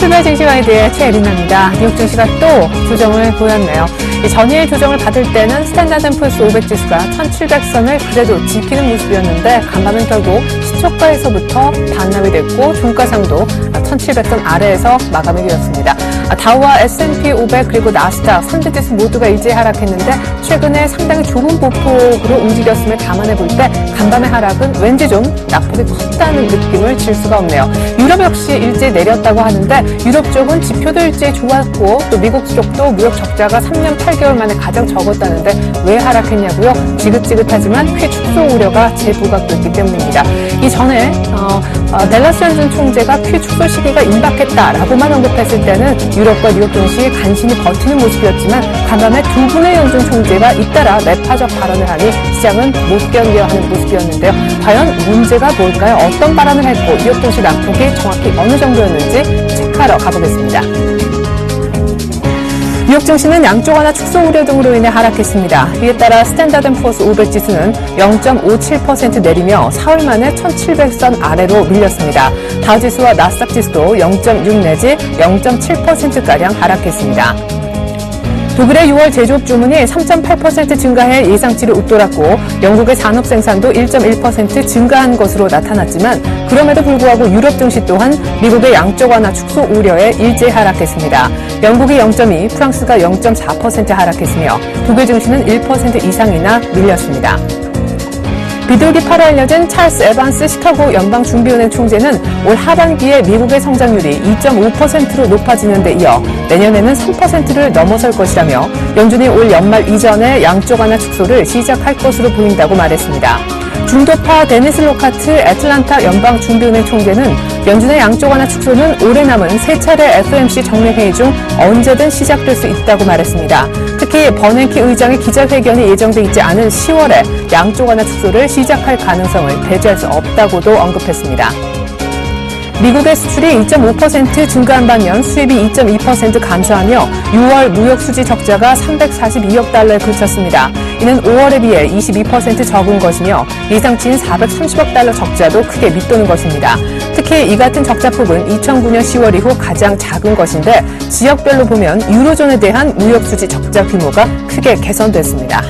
주말 증시와에 대해 최예린입니다. 뉴욕 증시가 또 조정을 보였네요. 전일 조정을 받을 때는 스탠다드 & 푸어스 500 지수가 1700선을 그래도 지키는 모습이었는데 간밤은 결국 시초가에서부터 반납이 됐고 종가상도 1700선 아래에서 마감이 되었습니다. 다우와 S&P 500 그리고 나스닥 3대 지수 모두가 일제히 하락했는데 최근에 상당히 좁은 보폭으로 움직였음을 감안해 볼 때 간밤의 하락은 왠지 좀 낙폭이 컸다는 느낌을 질 수가 없네요. 유럽 역시 일제히 내렸다고 하는데 유럽 쪽은 지표도 일제히 좋았고 또 미국 쪽도 무역 적자가 3년 8개월 만에 가장 적었다는데 왜 하락했냐고요? 지긋지긋하지만 꽤 축소 우려가 재부각됐기 때문입니다. 이전에 댈러스 연준 총재가 꽤 축소 시기가 임박했다라고만 언급했을 때는 유럽과 뉴욕 증시 간신히 버티는 모습이었지만 간밤에 두 분의 연준 총재가 잇따라 매파적 발언을 하니 시장은 못 견뎌하는 모습이었는데요. 과연 문제가 뭘까요? 어떤 발언을 했고 뉴욕 증시 낙폭이 정확히 어느 정도였는지 체크하러 가보겠습니다. 뉴욕 증시는 양쪽 하나 축소 우려 등으로 인해 하락했습니다. 이에 따라 스탠다드 & 푸어스 500 지수는 0.57% 내리며 사흘 만에 1700선 아래로 밀렸습니다. 다우 지수와 나스닥 지수도 0.6 내지 0.7%가량 하락했습니다. 독일의 6월 제조업 주문이 3.8% 증가해 예상치를 웃돌았고 영국의 산업 생산도 1.1% 증가한 것으로 나타났지만 그럼에도 불구하고 유럽 증시 또한 미국의 양적 완화 축소 우려에 일제히 하락했습니다. 영국이 0.2, 프랑스가 0.4% 하락했으며 독일 증시는 1% 이상이나 밀렸습니다. 비둘기파로 알려진 찰스 에반스 시카고 연방준비은행 총재는 올 하반기에 미국의 성장률이 2.5%로 높아지는 데 이어 내년에는 3%를 넘어설 것이라며 연준이 올 연말 이전에 양적 완화 축소를 시작할 것으로 보인다고 말했습니다. 중도파 데니스 로카트 애틀란타 연방준비은행 총재는 연준의 양적 완화 축소는 올해 남은 세 차례 FOMC 정례회의 중 언제든 시작될 수 있다고 말했습니다. 특히 버냉키 의장의 기자회견이 예정돼 있지 않은 10월에 양적 완화 축소를 시작할 가능성을 배제할 수 없다고도 언급했습니다. 미국의 수출이 2.5% 증가한 반면 수입이 2.2% 감소하며 6월 무역 수지 적자가 342억 달러에 그쳤습니다. 이는 5월에 비해 22% 적은 것이며 예상치인 430억 달러 적자도 크게 밑도는 것입니다. 특히 이 같은 적자폭은 2009년 10월 이후 가장 작은 것인데 지역별로 보면 유로존에 대한 무역 수지 적자 규모가 크게 개선됐습니다.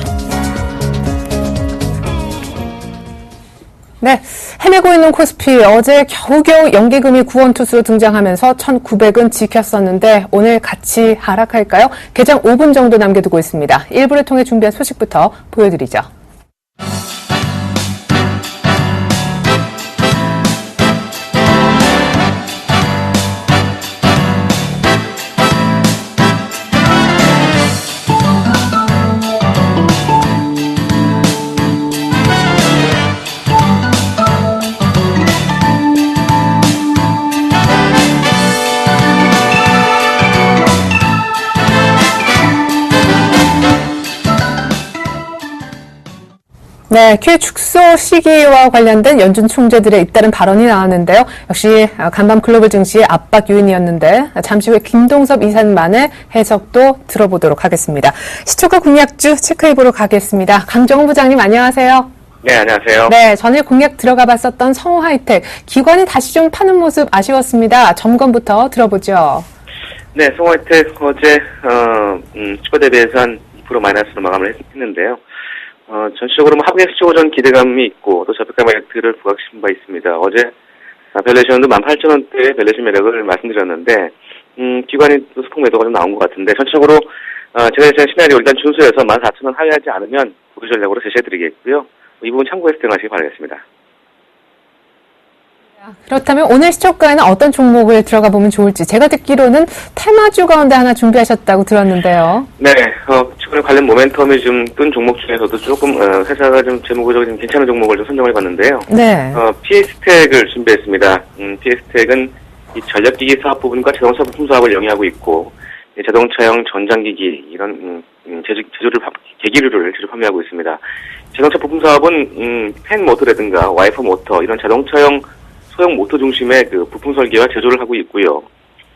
네, 헤매고 있는 코스피 어제 겨우겨우 연기금이 9원 투수로 등장하면서 1900은 지켰었는데 오늘 같이 하락할까요? 개장 5분 정도 남겨두고 있습니다. 일부를 통해 준비한 소식부터 보여드리죠. 네, QE 축소 시기와 관련된 연준 총재들의 잇따른 발언이 나왔는데요. 역시 간밤 글로벌 증시의 압박 요인이었는데 잠시 후에 김동섭 이사만의 해석도 들어보도록 하겠습니다. 시초가 공약주 체크해보러 가겠습니다. 강정훈 부장님 안녕하세요. 네, 안녕하세요. 네, 전일 공약 들어가 봤었던 성우하이텍 기관이 다시 좀 파는 모습 아쉬웠습니다. 점검부터 들어보죠. 네, 성우하이텍 어제 주가 대비해서 한 2% 마이너스로 마감을 했는데요. 전체적으로 하반기 수치 호전 기대감이 있고 또 저평가 매력들을 부각시킨 바 있습니다. 어제 밸류에이션도 18,000원대의 밸류에이션 매력을 말씀드렸는데 기관이 또 소폭 매도가 좀 나온 것 같은데 전체적으로 제가 예상한 시나리오 일단 준수해서 14,000원 하회하지 않으면 보유 전략으로 제시해드리겠고요. 이 부분 참고해서 대응하시기 바라겠습니다. 그렇다면 오늘 시초가에는 어떤 종목을 들어가 보면 좋을지 제가 듣기로는 테마주 가운데 하나 준비하셨다고 들었는데요. 네, 최근에 관련 모멘텀이 좀 뜬 종목 중에서도 조금 회사가 좀 재무구조가 좀 괜찮은 종목을 좀 선정을 해봤는데요. 네. PS텍을 준비했습니다. PS텍은 이 전력기기 사업 부분과 자동차 부품 사업을 영위하고 있고 자동차용 전장기기 이런 계기류를 제조 판매하고 있습니다. 자동차 부품 사업은 팬 모터라든가 와이퍼 모터 이런 자동차용 소형 모터 중심의 그 부품 설계와 제조를 하고 있고요.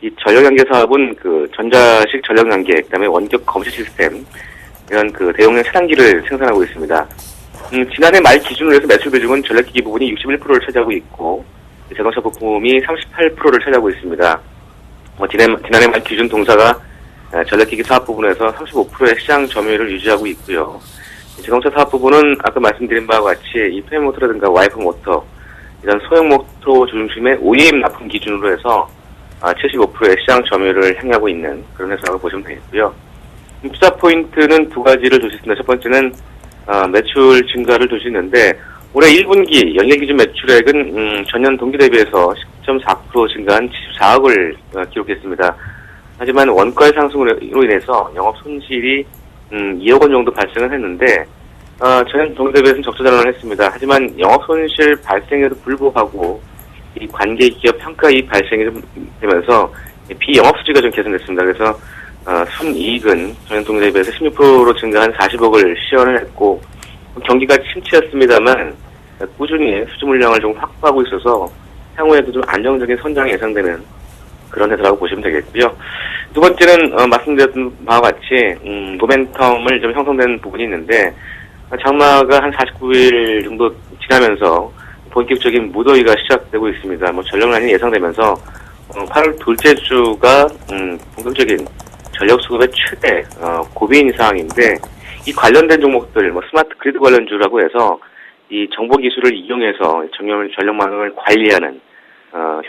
이 전력연계 사업은 그 전자식 전력연계, 그다음에 원격 검시 시스템 이런 그 대용량 차단기를 생산하고 있습니다. 지난해 말 기준으로 해서 매출 비중은 전력기기 부분이 61%를 차지하고 있고 자동차 부품이 38%를 차지하고 있습니다. 지난해 말 기준 동사가 전력기기 사업 부분에서 35%의 시장 점유율을 유지하고 있고요. 자동차 사업 부분은 아까 말씀드린 바와 같이 이 팬모터라든가 와이프 모터 이런 소형 모터 중심의 OEM 납품 기준으로 해서 75%의 시장 점유율을 향하고 있는 그런 회사라고 보시면 되겠고요. 투자 포인트는 두 가지를 줄 수 있습니다. 첫 번째는 매출 증가를 줄 수 있는데 올해 1분기 연일 기준 매출액은 전년 동기 대비해서 10.4% 증가한 74억을 기록했습니다. 하지만 원가의 상승으로 인해서 영업 손실이 2억 원 정도 발생을 했는데 전년 동기 대비해서는 적자 전환을 했습니다. 하지만 영업 손실 발생에도 불구하고 이 관계 기업 평가이익 발생이 좀 되면서 비영업 수지가 좀 개선됐습니다. 그래서 순이익은 전년 동기 대비해서 16% 증가한 40억을 시현을 했고 경기가 침체였습니다만 꾸준히 수주 물량을 좀 확보하고 있어서 향후에도 좀 안정적인 성장이 예상되는 그런 회사라고 보시면 되겠고요. 두 번째는 말씀드렸던 바와 같이 모멘텀을 좀 형성된 부분이 있는데 장마가 한 49일 정도 지나면서 본격적인 무더위가 시작되고 있습니다. 전력난이 예상되면서 8월 둘째 주가 본격적인 전력 수급의 최대 고비인 상황인데 이 관련된 종목들 스마트 그리드 관련주라고 해서 이 정보 기술을 이용해서 전력망을 관리하는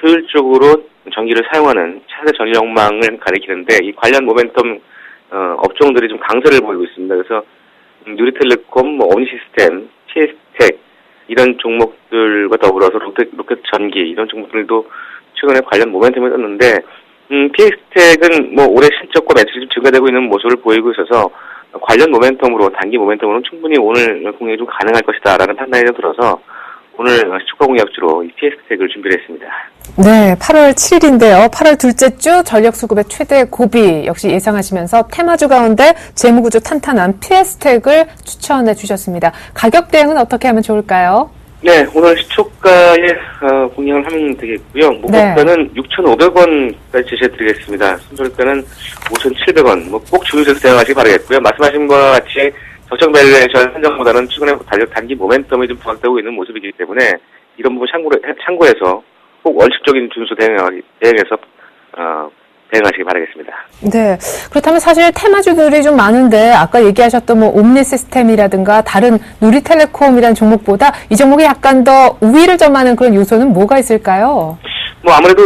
효율적으로 전기를 사용하는 차세 전력망을 가리키는데 이 관련 모멘텀 업종들이 좀 강세를 보이고 있습니다. 그래서 누리텔레콤, 오니시스템, TS텍 이런 종목들과 더불어서 로켓 전기 이런 종목들도 최근에 관련 모멘텀을 떴는데 PS텍은 올해 실적과 매출이 좀 증가되고 있는 모습을 보이고 있어서 관련 모멘텀으로 단기 모멘텀으로는 충분히 오늘 공략이 좀 가능할 것이다라는 판단이 들어서 오늘 시초가 공략주로 이 PS텍을 준비를 했습니다. 네, 8월 7일인데요. 8월 둘째 주 전력 수급의 최대 고비 역시 예상하시면서 테마주 가운데 재무구조 탄탄한 PS텍을 추천해 주셨습니다. 가격 대응은 어떻게 하면 좋을까요? 네, 오늘 시초가에 공략을 하면 되겠고요. 목표가는 6,500원까지 제시해드리겠습니다. 손절가는 5,700원. 꼭 주의해서 대응하시기 바라겠고요. 말씀하신 것과 같이 적정 밸류에이션 산정보다는 최근에 단기 모멘텀이 좀 부각되고 있는 모습이기 때문에 이런 부분 참고해서 꼭 원칙적인 준수 대응해서 대응하시기 바라겠습니다. 네. 그렇다면 사실 테마주들이 좀 많은데 아까 얘기하셨던 옴니 시스템이라든가 다른 누리텔레콤이라는 종목보다 이 종목이 약간 더 우위를 점하는 그런 요소는 뭐가 있을까요? 아무래도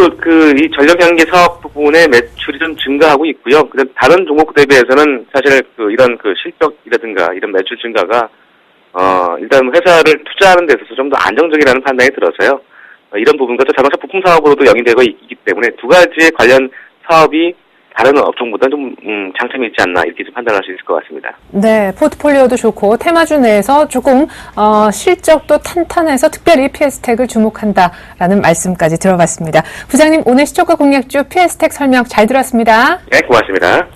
이 전력연계 사업 부분의 매출이 좀 증가하고 있고요. 다른 종목 대비해서는 사실 이런 실적이라든가 이런 매출 증가가 일단 회사를 투자하는 데 있어서 좀 더 안정적이라는 판단이 들어서요. 이런 부분과 또 자동차 부품 사업으로도 연계되고 있기 때문에 두 가지의 관련 사업이 다른 업종보다 좀 장점이 있지 않나 이렇게 좀 판단할 수 있을 것 같습니다. 네, 포트폴리오도 좋고 테마주 내에서 조금 실적도 탄탄해서 특별히 PS텍을 주목한다라는 말씀까지 들어봤습니다. 부장님 오늘 시초가 공략주 PS텍 설명 잘 들었습니다. 네, 고맙습니다.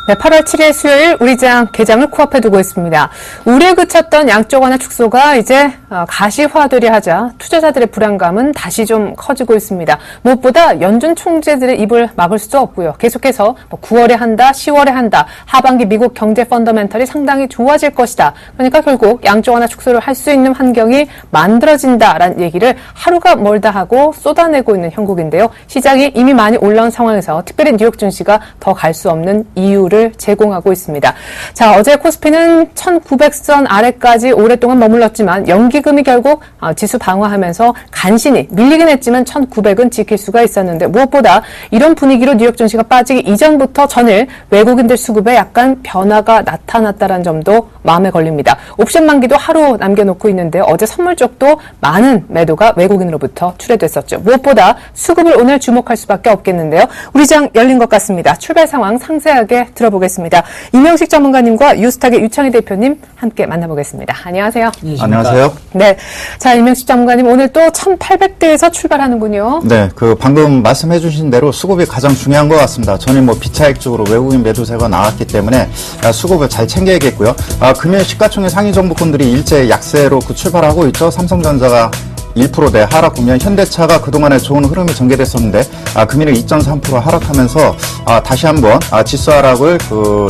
네, 8월 7일 수요일 우리장 개장을 코앞에 두고 있습니다. 우려에 그쳤던 양적 완화 축소가 이제 가시화되려 하자 투자자들의 불안감은 다시 좀 커지고 있습니다. 무엇보다 연준 총재들의 입을 막을 수도 없고요. 계속해서 9월에 한다, 10월에 한다, 하반기 미국 경제 펀더멘털이 상당히 좋아질 것이다. 그러니까 결국 양적 완화 축소를 할 수 있는 환경이 만들어진다라는 얘기를 하루가 멀다 하고 쏟아내고 있는 형국인데요. 시장이 이미 많이 올라온 상황에서 특별히 뉴욕 증시가 더 갈 수 없는 이유를 제공하고 있습니다. 자, 어제 코스피는 1900선 아래까지 오랫동안 머물렀지만 연기금이 결국 지수 방어하면서 간신히 밀리긴 했지만 1900은 지킬 수가 있었는데 무엇보다 이런 분위기로 뉴욕 증시가 빠지기 이전부터 전일 외국인들 수급에 약간 변화가 나타났다는 점도 마음에 걸립니다. 옵션 만기도 하루 남겨놓고 있는데 어제 선물 쪽도 많은 매도가 외국인으로부터 출회됐었죠. 무엇보다 수급을 오늘 주목할 수밖에 없겠는데요. 우리 장 열린 것 같습니다. 출발 상황 상세하게 들어보겠습니다. 들어보겠습니다. 이명식 전문가님과 유스탁의 유창희 대표님 함께 만나보겠습니다. 안녕하세요. 안녕하세요. 네. 자, 이명식 전문가님 오늘 또 1800대에서 출발하는군요. 네, 방금 말씀해주신 대로 수급이 가장 중요한 것 같습니다. 저는 비차익적으로 외국인 매도세가 나왔기 때문에 수급을 잘 챙겨야겠고요. 금일 시가총액 상위 종목군들이 일제 약세로 출발하고 있죠. 삼성전자가 1%대 하락 보면 현대차가 그동안에 좋은 흐름이 전개됐었는데 금일은 2.3% 하락하면서 다시 한번 지수 하락을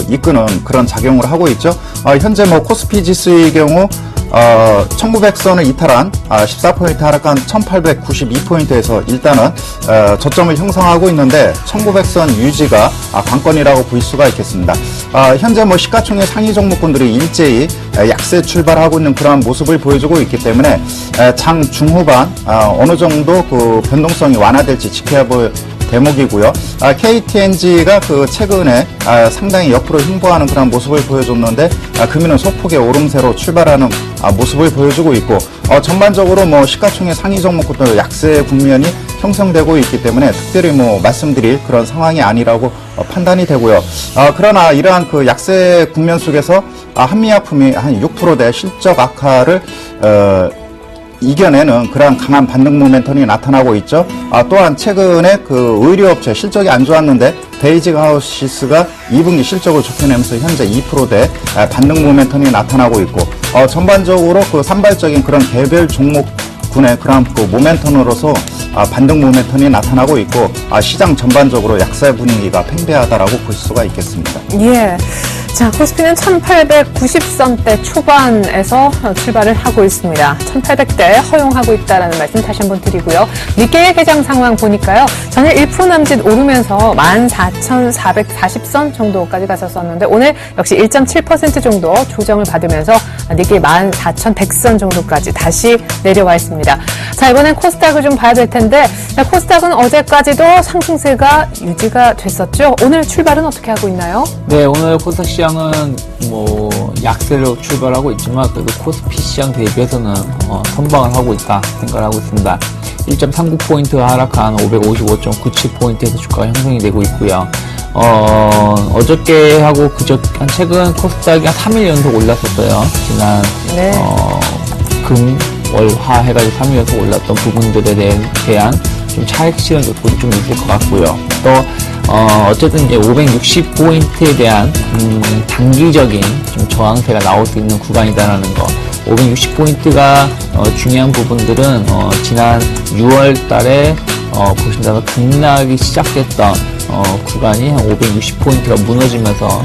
이끄는 그런 작용을 하고 있죠. 현재 코스피 지수의 경우 1900선을 이탈한 14포인트 하락한 1892포인트에서 일단은 저점을 형성하고 있는데 1900선 유지가 관건이라고 볼 수가 있겠습니다. 현재 시가총액 상위 종목군들이 일제히 약세 출발하고 있는 그러한 모습을 보여주고 있기 때문에 장 중후반 어느 정도 변동성이 완화될지 지켜야 볼 대목이고요. KTNG가 최근에 상당히 옆으로 횡보하는 그런 모습을 보여줬는데 금일은 소폭의 오름세로 출발하는 모습을 보여주고 있고 전반적으로 시가총액 상위 종목부터 약세 국면이 형성되고 있기 때문에 특별히 말씀드릴 그런 상황이 아니라고 판단이 되고요. 그러나 이러한 약세 국면 속에서 한미약품이 한 6%대 실적 악화를 이겨내는 그러한 강한 반등 모멘텀이 나타나고 있죠. 또한 최근에 의류업체 실적이 안 좋았는데 베이직 하우시스가 2분기 실적을 좋게 내면서 현재 2%대 반등 모멘텀이 나타나고 있고 전반적으로 산발적인 그런 개별 종목군의 그런 모멘텀으로서 반등 모멘텀이 나타나고 있고 시장 전반적으로 약세 분위기가 팽배하다라고 볼 수가 있겠습니다. 예. 자, 코스피는 1890선대 초반에서 출발을 하고 있습니다. 1800대 허용하고 있다는 말씀 다시 한번 드리고요. 니케이의 개장 상황 보니까요. 전일 1% 남짓 오르면서 14,440선 정도까지 갔었었는데 오늘 역시 1.7% 정도 조정을 받으면서 니케이 14,100선 정도까지 다시 내려와 있습니다. 자, 이번엔 코스닥을 좀 봐야 될 텐데 코스닥은 어제까지도 상승세가 유지가 됐었죠. 오늘 출발은 어떻게 하고 있나요? 네, 오늘 코스닥 시장은 약세로 출발하고 있지만 그래도 코스피 시장 대비해서는 선방을 하고 있다 생각을 하고 있습니다. 1.39포인트 하락한 555.97포인트에서 주가가 형성이 되고 있고요. 어저께 하고 최근 코스닥이 한 3일 연속 올랐었어요. 지난 네. 금, 월, 화 해가지고 3일 연속 올랐던 부분들에 대한 좀 차익 실현 요소도 좀 있을 것 같고요. 또 어쨌든 이제 560포인트에 대한 단기적인 좀 저항세가 나올 수 있는 구간이다라는 거. 560포인트가 중요한 부분들은 지난 6월 달에 보신다면 급락이 시작됐던 구간이 한 560포인트가 무너지면서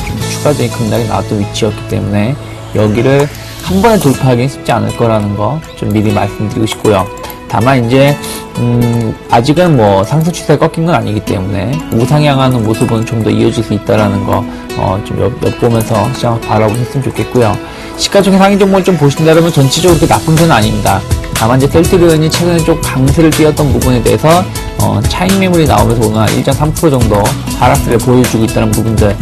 좀 추가적인 급락이 나왔던 위치였기 때문에 여기를 한 번에 돌파하기는 쉽지 않을 거라는 거 좀 미리 말씀드리고 싶고요. 다만 이제 아직은 상승 추세가 꺾인 건 아니기 때문에 우상향하는 모습은 좀 더 이어질 수 있다라는 거 좀 엿보면서 시장을 바라보셨으면 좋겠고요. 시가총액 상위 종목을 좀 보신다면 전체적으로 그렇게 나쁜 편은 아닙니다. 다만 이제 셀트리온이 최근에 좀 강세를 띄었던 부분에 대해서 차익 매물이 나오면서 오늘 1.3% 정도 하락세를 보여주고 있다는 부분들.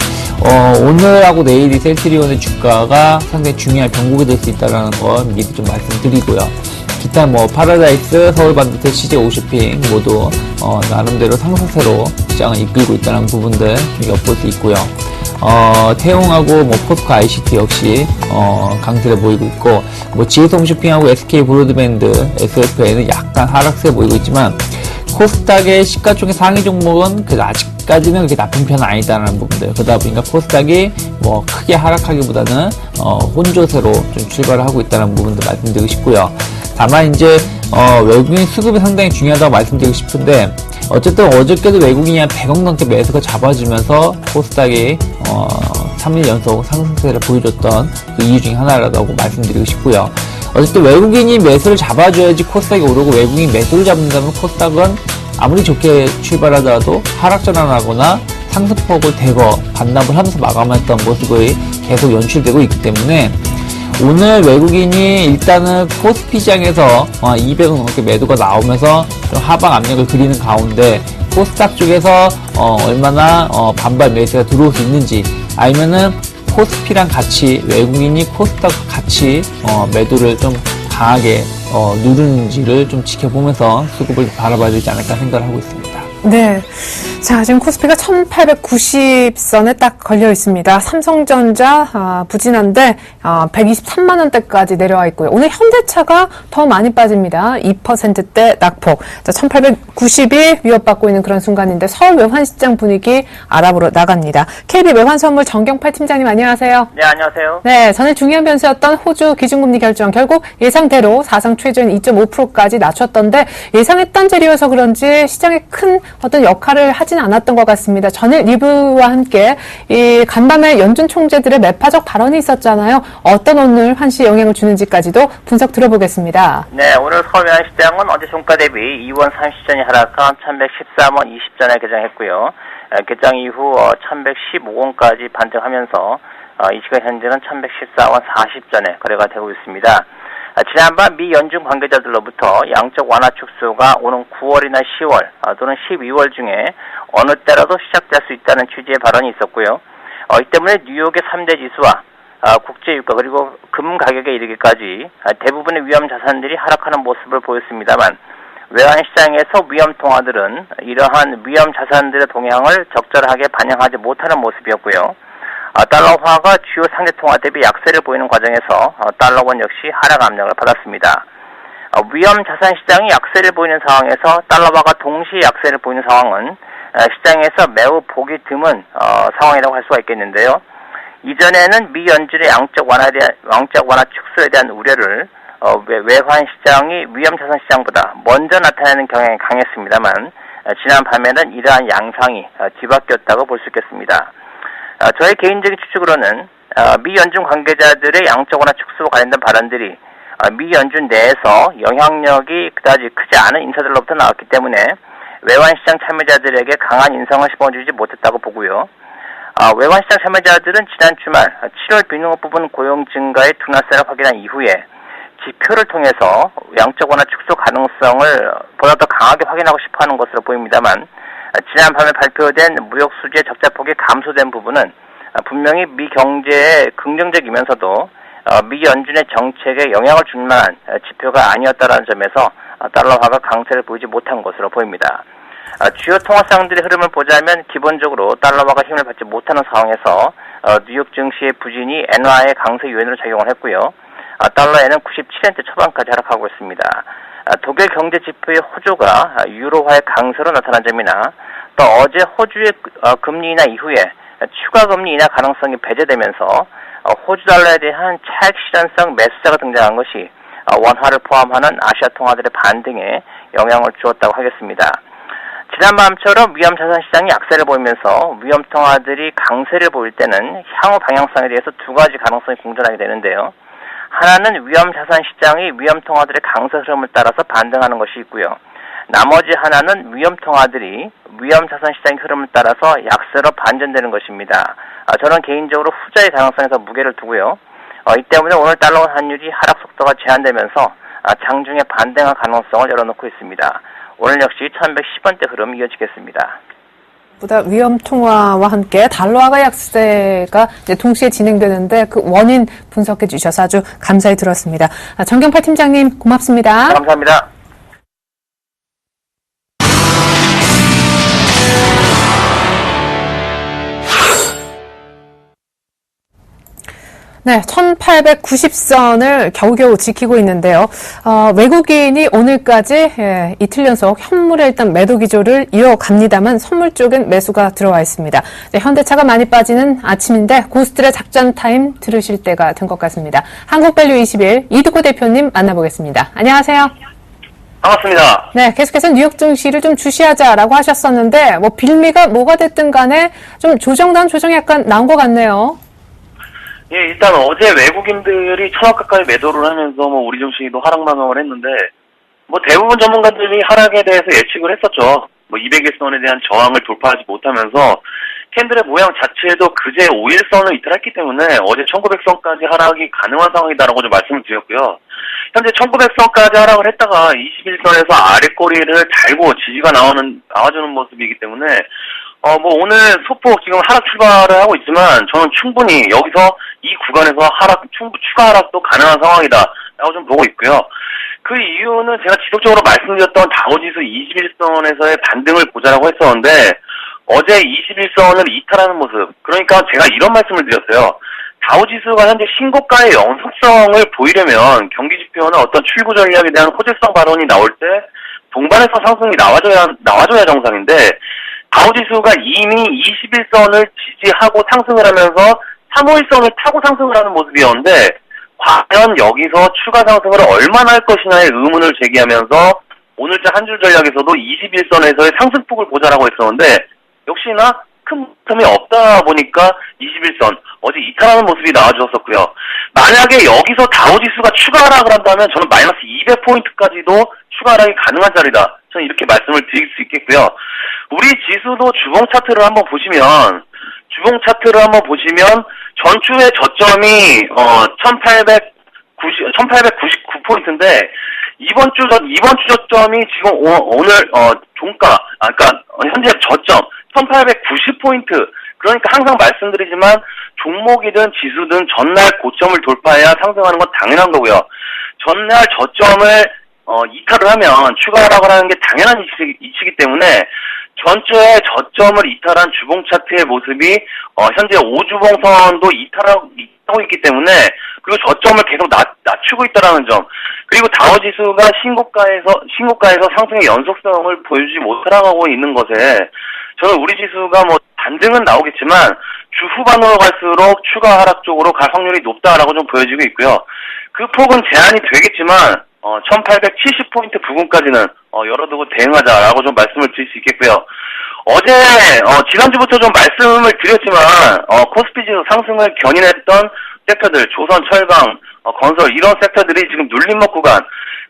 오늘하고 내일이 셀트리온의 주가가 상당히 중요한 변곡이 될 수 있다는 거 미리 좀 말씀드리고요. 기타 파라다이스, 서울반도체, CJ50핑 모두 나름대로 상승세로 시장을 이끌고 있다는 부분들 좀 엿볼 수 있고요. 태용하고 포스코 ICT 역시 강세를 보이고 있고 GS홈쇼핑하고 SK 브로드밴드, SFN은 약간 하락세 보이고 있지만 코스닥의 시가총액 상위 종목은 아직까지는 그렇게 나쁜 편은 아니다라는 부분들. 그러다 보니까 코스닥이 크게 하락하기보다는 혼조세로 좀 출발을 하고 있다는 부분들 말씀드리고 싶고요. 다만 이제 외국인 수급이 상당히 중요하다고 말씀드리고 싶은데 어쨌든 어저께도 외국인이 한 100억 넘게 매수가 잡아주면서 코스닥이 3일 연속 상승세를 보여줬던 그 이유 중에 하나라고 말씀드리고 싶고요. 어쨌든 외국인이 매수를 잡아줘야지 코스닥이 오르고 외국인이 매수를 잡는다면 코스닥은 아무리 좋게 출발하더라도 하락 전환하거나 상승폭을 대거 반납을 하면서 마감했던 모습이 계속 연출되고 있기 때문에 오늘 외국인이 일단은 코스피 시장에서 200억 넘게 매도가 나오면서 좀 하방 압력을 그리는 가운데 코스닥 쪽에서 얼마나 반발 매수가 들어올 수 있는지 아니면은 코스피랑 같이 외국인이 코스닥 같이 매도를 좀 강하게 누르는지를 좀 지켜보면서 수급을 바라봐야 되지 않을까 생각을 하고 있습니다. 네. 자, 지금 코스피가 1890선에 딱 걸려 있습니다. 삼성전자, 부진한데, 123만 원대까지 내려와 있고요. 오늘 현대차가 더 많이 빠집니다. 2%대 낙폭. 자, 1890이 위협받고 있는 그런 순간인데, 서울 외환시장 분위기 알아보러 나갑니다. KB 외환선물 정경팔 팀장님 안녕하세요. 네, 안녕하세요. 네, 전에 중요한 변수였던 호주 기준금리 결정 결국 예상대로 사상 최저인 2.5%까지 낮췄던데 예상했던 재료여서 그런지 시장에 큰 어떤 역할을 하진 않았던 것 같습니다. 전일 리뷰와 함께 이 간밤에 연준 총재들의 매파적 발언이 있었잖아요. 어떤 오늘 환시에 영향을 주는지까지도 분석 들어보겠습니다. 네, 오늘 서울 외환시장은 어제 종가 대비 2원 30전이 하락한 1113원 20전에 개장했고요. 개장 이후 1115원까지 반등하면서 이 시간 현재는 1114원 40전에 거래가 되고 있습니다. 지난밤 미 연준 관계자들로부터 양적 완화 축소가 오는 9월이나 10월 또는 12월 중에 어느 때라도 시작될 수 있다는 취지의 발언이 있었고요. 이 때문에 뉴욕의 3대 지수와 국제유가 그리고 금 가격에 이르기까지 대부분의 위험 자산들이 하락하는 모습을 보였습니다만 외환시장에서 위험 통화들은 이러한 위험 자산들의 동향을 적절하게 반영하지 못하는 모습이었고요. 달러화가 주요 상대 통화 대비 약세를 보이는 과정에서 달러원 역시 하락 압력을 받았습니다. 위험 자산 시장이 약세를 보이는 상황에서 달러화가 동시에 약세를 보이는 상황은 시장에서 매우 보기 드문 상황이라고 할 수가 있겠는데요. 이전에는 미 연준의 양적 완화 축소에 대한 우려를 외환 시장이 위험 자산 시장보다 먼저 나타내는 경향이 강했습니다만 지난 밤에는 이러한 양상이 뒤바뀌었다고 볼 수 있겠습니다. 저의 개인적인 추측으로는 미 연준 관계자들의 양적 완화 축소와 관련된 발언들이 미 연준 내에서 영향력이 그다지 크지 않은 인사들로부터 나왔기 때문에 외환시장 참여자들에게 강한 인상을 심어주지 못했다고 보고요. 외환시장 참여자들은 지난 주말 7월 비농업 부분 고용 증가의 둔화세를 확인한 이후에 지표를 통해서 양적 완화 축소 가능성을 보다 더 강하게 확인하고 싶어하는 것으로 보입니다만 지난 밤에 발표된 무역 수지의 적자폭이 감소된 부분은 분명히 미 경제에 긍정적이면서도 미 연준의 정책에 영향을 줄 만한 지표가 아니었다는 점에서 달러화가 강세를 보이지 못한 것으로 보입니다. 주요 통화상들의 흐름을 보자면 기본적으로 달러화가 힘을 받지 못하는 상황에서 뉴욕 증시의 부진이 엔화의 강세 요인으로 작용을 했고요. 달러에는 97엔대 초반까지 하락하고 있습니다. 독일 경제 지표의 호조가 유로화의 강세로 나타난 점이나 또 어제 호주의 금리 인하 이후에 추가 금리 인하 가능성이 배제되면서 호주 달러에 대한 차익 실현성 매수세가 등장한 것이 원화를 포함하는 아시아 통화들의 반등에 영향을 주었다고 하겠습니다. 지난 밤처럼 위험 자산 시장이 약세를 보이면서 위험 통화들이 강세를 보일 때는 향후 방향성에 대해서 두 가지 가능성이 공존하게 되는데요. 하나는 위험 자산 시장이 위험 통화들의 강세 흐름을 따라서 반등하는 것이 있고요. 나머지 하나는 위험 통화들이 위험 자산 시장의 흐름을 따라서 약세로 반전되는 것입니다. 저는 개인적으로 후자의 가능성에서 무게를 두고요. 이 때문에 오늘 달러원 환율이 하락 속도가 제한되면서 장중에 반등할 가능성을 열어놓고 있습니다. 오늘 역시 1110원대 흐름 이어지겠습니다. 보다 위험 통화와 함께 달러화가 약세가 동시에 진행되는데 그 원인 분석해 주셔서 아주 감사히 들었습니다. 정경팔 팀장님 고맙습니다. 감사합니다. 네, 1890선을 겨우겨우 지키고 있는데요. 외국인이 오늘까지 이틀 연속 현물에 일단 매도 기조를 이어갑니다만 선물 쪽엔 매수가 들어와 있습니다. 네, 현대차가 많이 빠지는 아침인데 고스트의 작전 타임 들으실 때가 된 것 같습니다. 한국밸류 21 이두구 대표님 만나보겠습니다. 안녕하세요. 반갑습니다. 네, 계속해서 뉴욕 증시를 좀 주시하자라고 하셨었는데 뭐 빌미가 뭐가 됐든 간에 좀 조정다운 조정이 약간 나온 것 같네요. 예, 일단 어제 외국인들이 1,000억 가까이 매도를 하면서 뭐 우리 증시도 하락 마감을 했는데 뭐 대부분 전문가들이 하락에 대해서 예측을 했었죠. 뭐 200일선에 대한 저항을 돌파하지 못하면서 캔들의 모양 자체도 그제 5일선을 이탈했기 때문에 어제 1900선까지 하락이 가능한 상황이다라고 좀 말씀을 드렸고요. 현재 1900선까지 하락을 했다가 21선에서 아랫꼬리를 달고 지지가 나와주는 모습이기 때문에 뭐 오늘 소폭 지금 하락 출발을 하고 있지만 저는 충분히 여기서 이 구간에서 추가 하락도 가능한 상황이다라고 좀 보고 있고요. 그 이유는 제가 지속적으로 말씀드렸던 다우지수 21선에서의 반등을 보자라고 했었는데 어제 21선을 이탈하는 모습. 그러니까 제가 이런 말씀을 드렸어요. 다우지수가 현재 신고가의 연속성을 보이려면 경기지표나 어떤 출구 전략에 대한 호재성 발언이 나올 때 동반해서 상승이 나와줘야 정상인데 다우지수가 이미 21선을 지지하고 상승을 하면서 351선을 타고 상승을 하는 모습이었는데 과연 여기서 추가 상승을 얼마나 할 것이냐의 의문을 제기하면서 오늘자 한 줄 전략에서도 21선에서의 상승폭을 보자라고 했었는데 역시나 큰 틈이 없다 보니까 21선 어제 이탈하는 모습이 나와주었었고요. 만약에 여기서 다우지수가 추가 하락을 한다면 저는 마이너스 200포인트까지도 추가 하락이 가능한 자리다. 저는 이렇게 말씀을 드릴 수 있겠고요. 우리 지수도 주봉 차트를 한번 보시면 전주의 저점이 1899포인트인데 이번 주 저점이 지금 오늘 종가 그러니까 현재 저점 1890포인트. 그러니까 항상 말씀드리지만 종목이든 지수든 전날 고점을 돌파해야 상승하는 건 당연한 거고요. 전날 저점을 이탈을 하면 추가 하락을 하는 게 당연한 이치이기 때문에 전주의 저점을 이탈한 주봉 차트의 모습이 현재 5주봉선도 이탈하고 있기 때문에 그리고 저점을 계속 낮추고 있다라는 점 그리고 다우지수가 신고가에서 상승의 연속성을 보여주지 못하고 있는 것에 저는 우리 지수가 뭐 반등은 나오겠지만 주 후반으로 갈수록 추가 하락 쪽으로 갈 확률이 높다라고 좀 보여지고 있고요. 그 폭은 제한이 되겠지만 1870포인트 부근까지는 열어두고 대응하자라고 좀 말씀을 드릴 수 있겠고요. 어제 지난주부터 좀 말씀을 드렸지만 코스피 지수 상승을 견인했던 섹터들 조선, 철강, 건설 이런 섹터들이 지금 눌림목 구간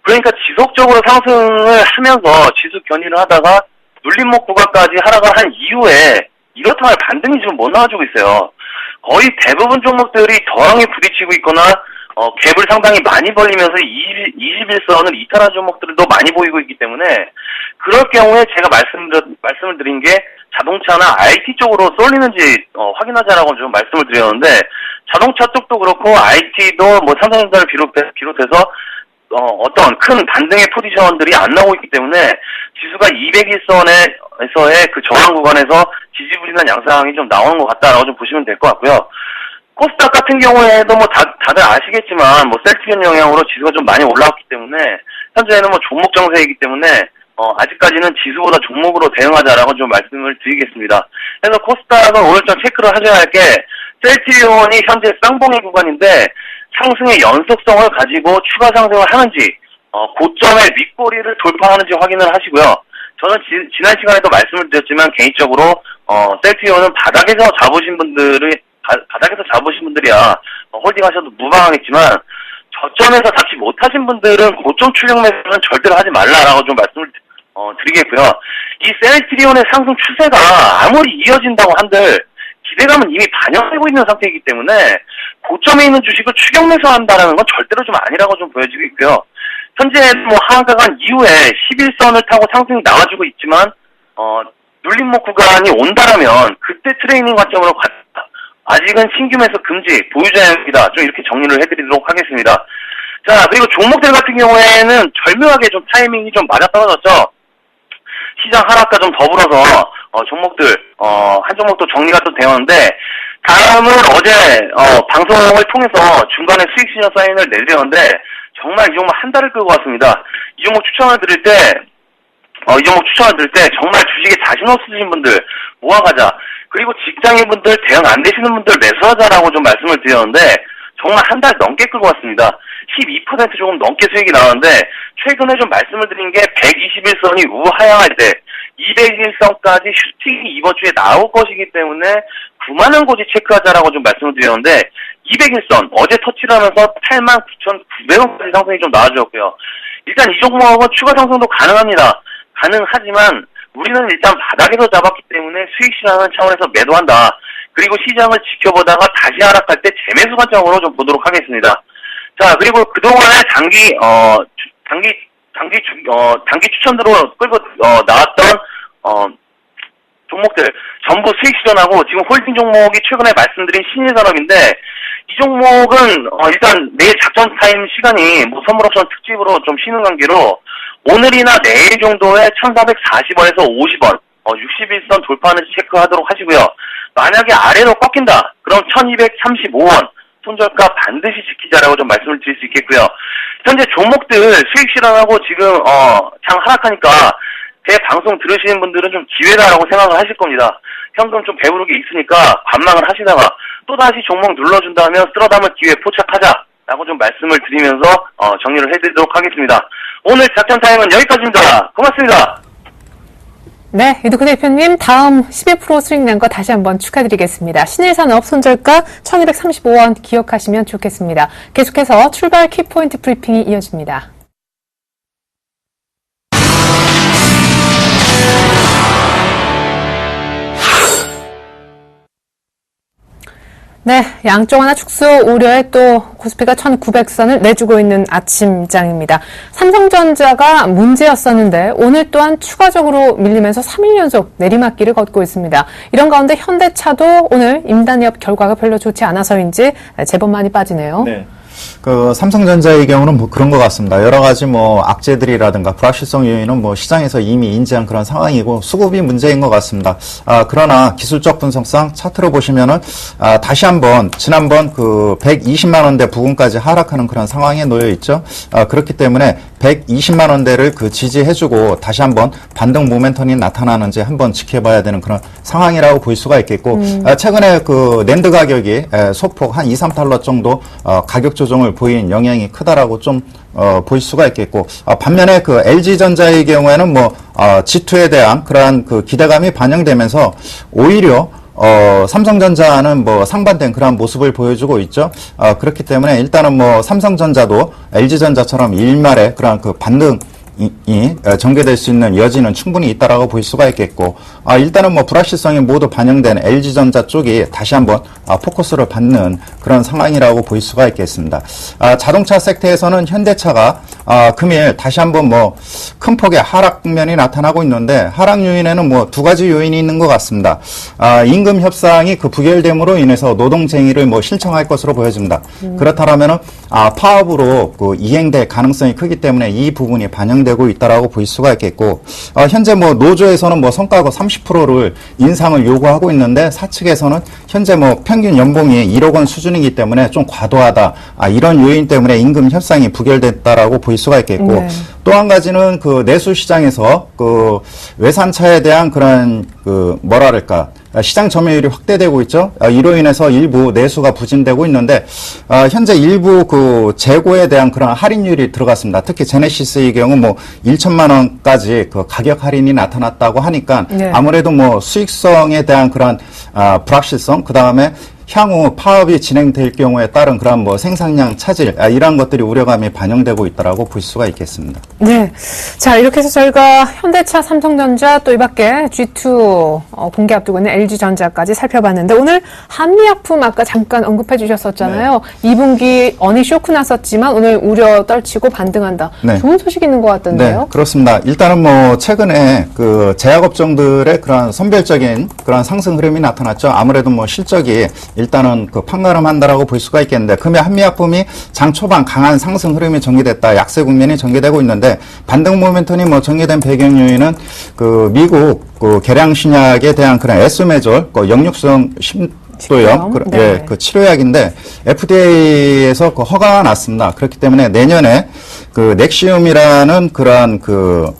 그러니까 지속적으로 상승을 하면서 지수 견인을 하다가 눌림목 구간까지 하락을 한 이후에 이렇다 할 반등이 지금 못 나와주고 있어요. 거의 대부분 종목들이 덩이 부딪히고 있거나 갭을 상당히 많이 벌리면서 21선을 이탈한 종목들도 많이 보이고 있기 때문에 그럴 경우에 제가 말씀을 드린 게 자동차나 IT 쪽으로 쏠리는지 확인하자라고 좀 말씀을 드렸는데 자동차 쪽도 그렇고 IT도 뭐 삼성전자를 비롯해서 어떤 큰 반등의 포지션들이 안 나오고 있기 때문에 지수가 201선에서의 그 저항 구간에서 지지부진한 양상이 좀 나오는 것 같다라고 좀 보시면 될 것 같고요. 코스닥 같은 경우에도 뭐 다들 아시겠지만 뭐 셀트리온 영향으로 지수가 좀 많이 올라왔기 때문에 현재는 뭐 종목 정세이기 때문에 아직까지는 지수보다 종목으로 대응하자라고 좀 말씀을 드리겠습니다. 그래서 코스닥은 오늘 좀 체크를 하셔야 할 게 셀트리온이 현재 쌍봉의 구간인데 상승의 연속성을 가지고 추가 상승을 하는지 고점의 윗꼬리를 돌파하는지 확인을 하시고요. 저는 지난 시간에도 말씀을 드렸지만 개인적으로 셀트리온은 바닥에서 잡으신 분들이야 홀딩하셔도 무방하겠지만 저점에서 잡지 못하신 분들은 고점 출력 매수는 절대로 하지 말라라고 좀 말씀을 드리겠고요. 이 셀트리온의 상승 추세가 아무리 이어진다고 한들 기대감은 이미 반영되고 있는 상태이기 때문에 고점에 있는 주식을 추격 매수한다라는 건 절대로 좀 아니라고 좀 보여지고 있고요. 현재 뭐 하락한 이후에 11선을 타고 상승이 나와주고 있지만 눌림목 구간이 온다라면 그때 트레이닝 관점으로 아직은 신규 매수 금지 보유자입니다. 좀 이렇게 정리를 해드리도록 하겠습니다. 자 그리고 종목들 같은 경우에는 절묘하게 좀 타이밍이 좀 맞아떨어졌죠. 시장 하락과 좀 더불어서 종목들 한 종목도 정리가 또 되었는데 다음은 어제 방송을 통해서 중간에 수익 신용 사인을 내드렸는데 정말 이 종목 한 달을 끌고 왔습니다. 이 종목 추천을 드릴 때 정말 주식에 자신 없으신 분들 모아가자. 그리고 직장인분들 대응 안 되시는 분들 매수하자라고 좀 말씀을 드렸는데 정말 한 달 넘게 끌고 왔습니다. 12% 조금 넘게 수익이 나왔는데 최근에 좀 말씀을 드린 게 121선이 우하향할 때 201선까지 슈팅이 이번 주에 나올 것이기 때문에 9만원 고지 체크하자라고 좀 말씀을 드렸는데 201선 어제 터치를 하면서 89,900원까지 상승이 좀 나와주었고요. 일단 이 종목은 추가 상승도 가능합니다. 가능하지만 우리는 일단 바닥에서 잡았기 때문에 수익 실현하는 차원에서 매도한다. 그리고 시장을 지켜보다가 다시 하락할 때 재매수 관점으로 좀 보도록 하겠습니다. 자, 그리고 그동안에 단기 추천으로 끌고 나왔던 종목들 전부 수익 실현하고 지금 홀딩 종목이 최근에 말씀드린 신일산업인데 이 종목은 일단 내일 작전 타임 시간이 뭐 선물 옵션 특집으로 좀 쉬는 관계로 오늘이나 내일 정도에 1440원에서 50원 61선 돌파하는지 체크하도록 하시고요. 만약에 아래로 꺾인다 그럼 1235원 손절가 반드시 지키자라고 좀 말씀을 드릴 수 있겠고요. 현재 종목들 수익 실현하고 지금 장 하락하니까 제 방송 들으시는 분들은 좀 기회다라고 생각을 하실 겁니다. 현금 좀 배부른 게 있으니까 관망을 하시다가 또다시 종목 눌러준다면 쓸어담을 기회에 포착하자라고 좀 말씀을 드리면서 정리를 해드리도록 하겠습니다. 오늘 작전 타임은 여기까지입니다. 고맙습니다. 네, 이두근 대표님 다음 12% 수익 난 거 다시 한번 축하드리겠습니다. 신일산업 손절가 1235원 기억하시면 좋겠습니다. 계속해서 출발 키포인트 브리핑이 이어집니다. 네, 양쪽 하나 축소 우려에 또 코스피가 1900선을 내주고 있는 아침장입니다. 삼성전자가 문제였었는데 오늘 또한 추가적으로 밀리면서 3일 연속 내리막길을 걷고 있습니다. 이런 가운데 현대차도 오늘 임단협 결과가 별로 좋지 않아서인지 제법 많이 빠지네요. 네. 삼성전자의 경우는 뭐 그런 것 같습니다. 여러 가지 뭐 악재들이라든가 불확실성 요인은 뭐 시장에서 이미 인지한 그런 상황이고 수급이 문제인 것 같습니다. 그러나 기술적 분석상 차트로 보시면은 다시 한번 지난번 그 120만 원대 부근까지 하락하는 그런 상황에 놓여 있죠. 그렇기 때문에 120만 원대를 그 지지해주고 다시 한번 반등 모멘텀이 나타나는지 한번 지켜봐야 되는 그런 상황이라고 볼 수가 있겠고 최근에 그 낸드 가격이 소폭 한 2, 3달러 정도 가격 조정을 보인 영향이 크다라고 좀 볼 수가 있겠고 반면에 그 LG전자의 경우에는 뭐 G2에 대한 그러한 그 기대감이 반영되면서 오히려 삼성전자는 뭐 상반된 그런 모습을 보여주고 있죠. 그렇기 때문에 일단은 뭐 삼성전자도 LG전자처럼 일말의 그런 그 반등이 전개될 수 있는 여지는 충분히 있다라고 볼 수가 있겠고, 일단은 뭐 불확실성이 모두 반영된 LG전자 쪽이 다시 한번 포커스를 받는 그런 상황이라고 볼 수가 있겠습니다. 자동차 섹터에서는 현대차가 금일 다시 한번 뭐 큰 폭의 하락 국면이 나타나고 있는데 하락 요인에는 뭐 두 가지 요인이 있는 것 같습니다. 임금 협상이 그 부결됨으로 인해서 노동쟁의를 뭐 실청할 것으로 보여집니다. 그렇다면은 파업으로 그 이행될 가능성이 크기 때문에 이 부분이 반영되고 있다라고 볼 수가 있겠고, 현재 뭐 노조에서는 뭐 성과급 30%를 인상을 요구하고 있는데 사측에서는 현재 뭐 평균 연봉이 1억 원 수준이기 때문에 좀 과도하다. 이런 요인 때문에 임금 협상이 부결됐다라고 볼 수가 있겠고, 네. 또 한 가지는 그 내수 시장에서 그 외산차에 대한 그런 그 뭐랄까 시장 점유율이 확대되고 있죠. 이로 인해서 일부 내수가 부진되고 있는데 현재 일부 그 재고에 대한 그런 할인율이 들어갔습니다. 특히 제네시스의 경우 뭐 1천만 원까지 그 가격 할인이 나타났다고 하니까 네. 아무래도 뭐 수익성에 대한 그런 불확실성, 그 다음에 향후 파업이 진행될 경우에 따른 그런 뭐 생산량 차질, 이러한 것들이 우려감이 반영되고 있다라고 볼 수가 있겠습니다. 네. 자, 이렇게 해서 저희가 현대차, 삼성전자 또 이 밖에 G2 공개 앞두고 있는 LG전자까지 살펴봤는데 오늘 한미약품 아까 잠깐 언급해 주셨었잖아요. 네. 2분기 어닝 쇼크 났었지만 오늘 우려 떨치고 반등한다. 네. 좋은 소식 있는 것 같던데요. 네, 그렇습니다. 일단은 뭐 최근에 그 제약업종들의 그런 선별적인 그런 상승 흐름이 나타났죠. 아무래도 뭐 실적이 일단은 그 판가름한다라고 볼 수가 있겠는데 금일 한미약품이 장 초반 강한 상승 흐름이 전개됐다. 약세 국면이 전개되고 있는데 반등 모멘텀이 뭐 전개된 배경 요인은 그 미국 그 계량 신약에 대한 그런 에스메졸 그 역류성 심도염 네. 예, 그 치료약인데 FDA에서 그 허가가 났습니다. 그렇기 때문에 내년에 그 넥시움이라는 그러한 그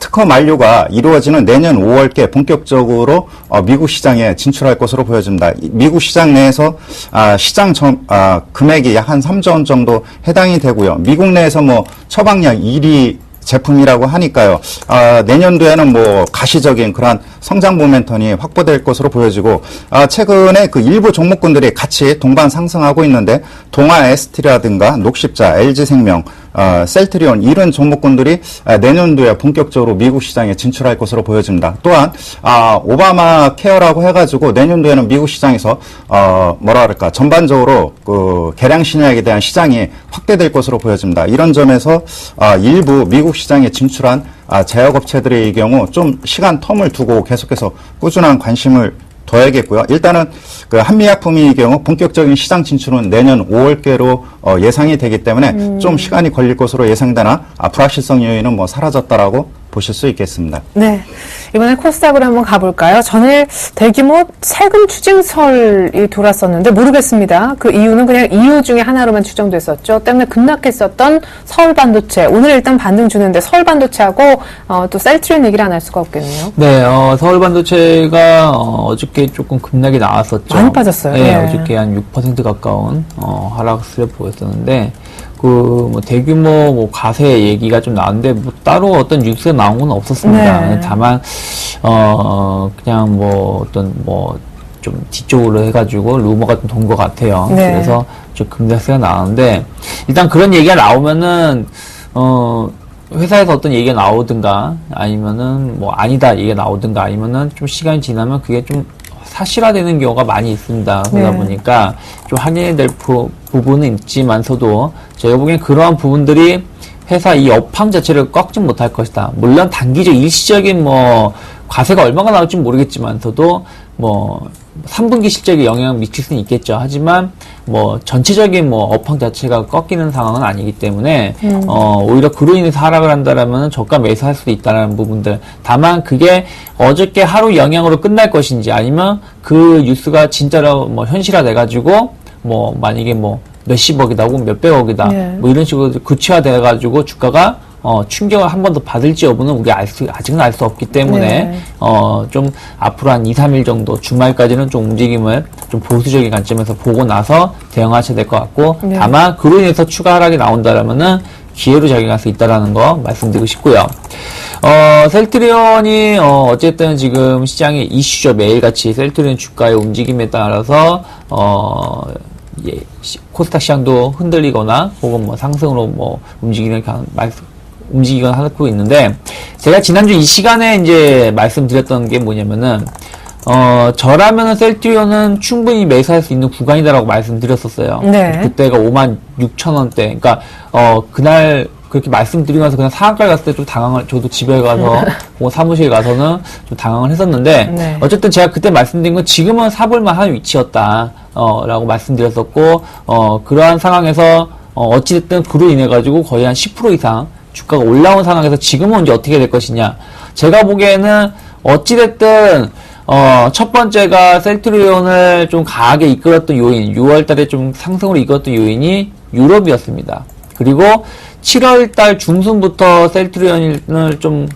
특허 만료가 이루어지는 내년 5월께 본격적으로 미국 시장에 진출할 것으로 보여집니다. 미국 시장 내에서 시장 금액이 약 한 3조 원 정도 해당이 되고요. 미국 내에서 뭐 처방약 1위 제품이라고 하니까요. 내년도에는 뭐 가시적인 그러한 성장 모멘텀이 확보될 것으로 보여지고, 최근에 그 일부 종목군들이 같이 동반 상승하고 있는데 동아 ST라든가 녹십자, LG생명, 셀트리온 이런 종목군들이 내년도에 본격적으로 미국 시장에 진출할 것으로 보여집니다. 또한 오바마 케어라고 해가지고 내년도에는 미국 시장에서 뭐랄까 전반적으로 그 계량 신약에 대한 시장이 확대될 것으로 보여집니다. 이런 점에서 일부 미국 시장에 진출한 제약업체들의 경우 좀 시간 텀을 두고 계속해서 꾸준한 관심을 둬야겠고요. 일단은 그 한미약품의 경우 본격적인 시장 진출은 내년 5월께로 예상이 되기 때문에 좀 시간이 걸릴 것으로 예상되나 불확실성 요인은 뭐 사라졌다라고 보실 수 있겠습니다. 네. 이번에 코스닥으로 한번 가볼까요? 전일 대규모 세금 추징설이 돌았었는데 모르겠습니다. 그 이유는 그냥 이유 중에 하나로만 추정됐었죠. 때문에 급락했었던 서울반도체. 오늘 일단 반등 주는데 서울반도체하고 또 셀트리온 얘기를 안 할 수가 없겠네요. 네, 서울반도체가 어저께 조금 급락이 나왔었죠. 많이 빠졌어요. 네, 네. 어저께 한 6% 가까운 하락세를 보였었는데 뭐 대규모 뭐 과세 얘기가 좀 나왔는데 뭐 따로 어떤 뉴스가 나온 건 없었습니다. 네. 다만 그냥 뭐 어떤 뭐 좀 뒤쪽으로 해가지고 루머가 좀 돈 것 같아요. 네. 그래서 좀 급락세가 나왔는데 일단 그런 얘기가 나오면은 회사에서 어떤 얘기가 나오든가 아니면은 뭐 아니다 얘기가 나오든가 아니면은 좀 시간이 지나면 그게 좀 사실화되는 경우가 많이 있습니다. 그러다 네. 보니까 좀 확인해야 될 부분은 있지만서도 제가 보기엔 그러한 부분들이 회사 이 업황 자체를 꺾지 못할 것이다. 물론 단기적 일시적인 뭐 과세가 얼마가 나올지 모르겠지만서도 뭐 3분기 실적에 영향을 미칠 수는 있겠죠. 하지만 뭐 전체적인 뭐 업황 자체가 꺾이는 상황은 아니기 때문에 오히려 그로 인해서 하락을 한다라면 저가 매수할 수도 있다는 부분들. 다만 그게 어저께 하루 영향으로 끝날 것인지 아니면 그 뉴스가 진짜로 뭐 현실화돼 가지고 뭐 만약에 뭐 몇십억이다 혹은 몇백억이다 네. 뭐 이런 식으로 구체화돼 가지고 주가가 충격을 한 번 더 받을지 여부는 우리 아직은 알 수 없기 때문에, 네. 좀 앞으로 한 2, 3일 정도 주말까지는 좀 움직임을 좀 보수적인 관점에서 보고 나서 대응하셔야 될 것 같고, 네. 다만 그로 인해서 추가 하락이 나온다라면은 기회로 작용할 수 있다라는 거 말씀드리고 싶고요. 셀트리온이, 어쨌든 지금 시장의 이슈죠. 매일같이 셀트리온 주가의 움직임에 따라서, 코스닥 시장도 흔들리거나 혹은 뭐 상승으로 뭐 움직이거나 하고 있는데, 제가 지난주 이 시간에 이제 말씀드렸던 게 뭐냐면은, 저라면은 셀트리온은 충분히 매수할 수 있는 구간이다라고 말씀드렸었어요. 네. 그때가 56,000원대. 그러니까, 그날 그렇게 말씀드리면서 그냥 상한가를 갔을 때 좀 저도 집에 가서, 뭐 사무실에 가서는 좀 당황을 했었는데, 네. 어쨌든 제가 그때 말씀드린 건 지금은 사볼만 한 위치였다, 라고 말씀드렸었고, 그러한 상황에서, 어찌됐든 그로 인해가지고 거의 한 10% 이상 주가가 올라온 상황에서 지금은 이제 어떻게 될 것이냐. 제가 보기에는 어찌됐든, 첫 번째가 셀트리온을 좀 강하게 이끌었던 요인, 6월 달에 좀 상승으로 이끌었던 요인이 유럽이었습니다. 그리고 7월 달 중순부터 셀트리온을 좀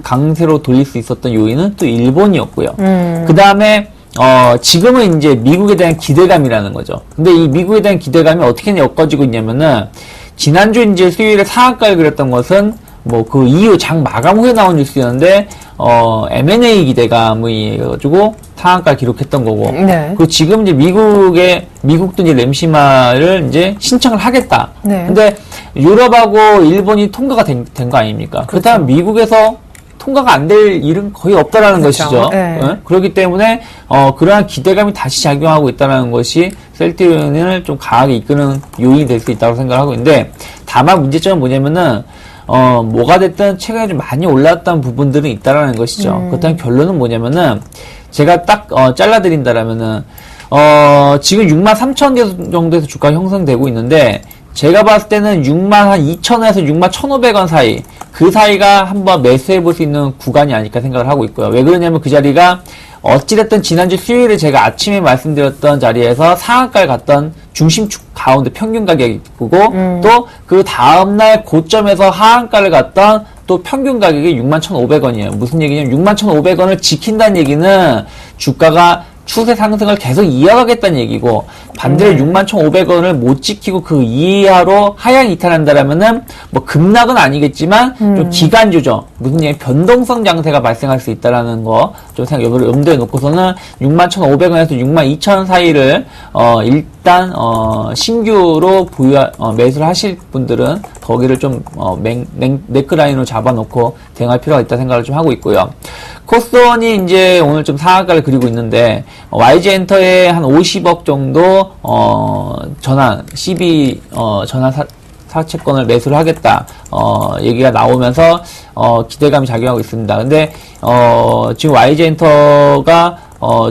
강세로 돌릴 수 있었던 요인은 또 일본이었고요. 그 다음에, 지금은 이제 미국에 대한 기대감이라는 거죠. 근데 이 미국에 대한 기대감이 어떻게 엮어지고 있냐면은, 지난주 이제 수요일에 상한가를 그렸던 것은 뭐 그 이후 장 마감 후에 나온 뉴스였는데, M&A 기대감이 해가지고 상한가 기록했던 거고. 네. 그리고 지금 이제 미국도 이제 램시마를 이제 신청을 하겠다. 네. 근데 유럽하고 일본이 통과가 된 거 아닙니까? 그렇다면 미국에서 통과가 안 될 일은 거의 없다라는 그렇죠. 것이죠. 네. 그렇기 때문에 그러한 기대감이 다시 작용하고 있다는 것이 셀트리온을 좀 강하게 이끄는 요인이 될 수 있다고 생각하고 있는데, 다만 문제점은 뭐냐면은 뭐가 됐든 최근에 좀 많이 올랐던 부분들은 있다라는 것이죠. 그렇다면 결론은 뭐냐면은 제가 딱 잘라드린다라면은 지금 63,000원 정도에서 주가 형성되고 있는데, 제가 봤을 때는 62,000원에서 61,500원 사이, 그 사이가 한번 매수해 볼 수 있는 구간이 아닐까 생각을 하고 있고요. 왜 그러냐면 그 자리가 어찌됐든 지난주 수요일에 제가 아침에 말씀드렸던 자리에서 상한가를 갔던 중심축 가운데 평균 가격이고, 또 그 다음날 고점에서 하한가를 갔던 또 평균 가격이 61,500원이에요. 무슨 얘기냐면 61,500원을 지킨다는 얘기는 주가가 추세 상승을 계속 이어가겠다는 얘기고, 반대로 61,500원을 못 지키고 그 이하로 하향 이탈한다라면은 뭐 급락은 아니겠지만 좀 기간주죠. 무슨 얘기, 변동성 장세가 발생할 수 있다라는 거 좀 염두에 놓고서는 61,500원에서 62,000원 사이를 일단 신규로 매수를 하실 분들은 거기를 좀 네크라인으로 잡아놓고 대응할 필요가 있다 생각을 좀 하고 있고요. 코스닥이 이제 오늘 좀 상한가를 그리고 있는데, YG엔터에 한 50억 정도 전환 사채권을 매수를 하겠다 얘기가 나오면서 기대감이 작용하고 있습니다. 근데 지금 YG엔터가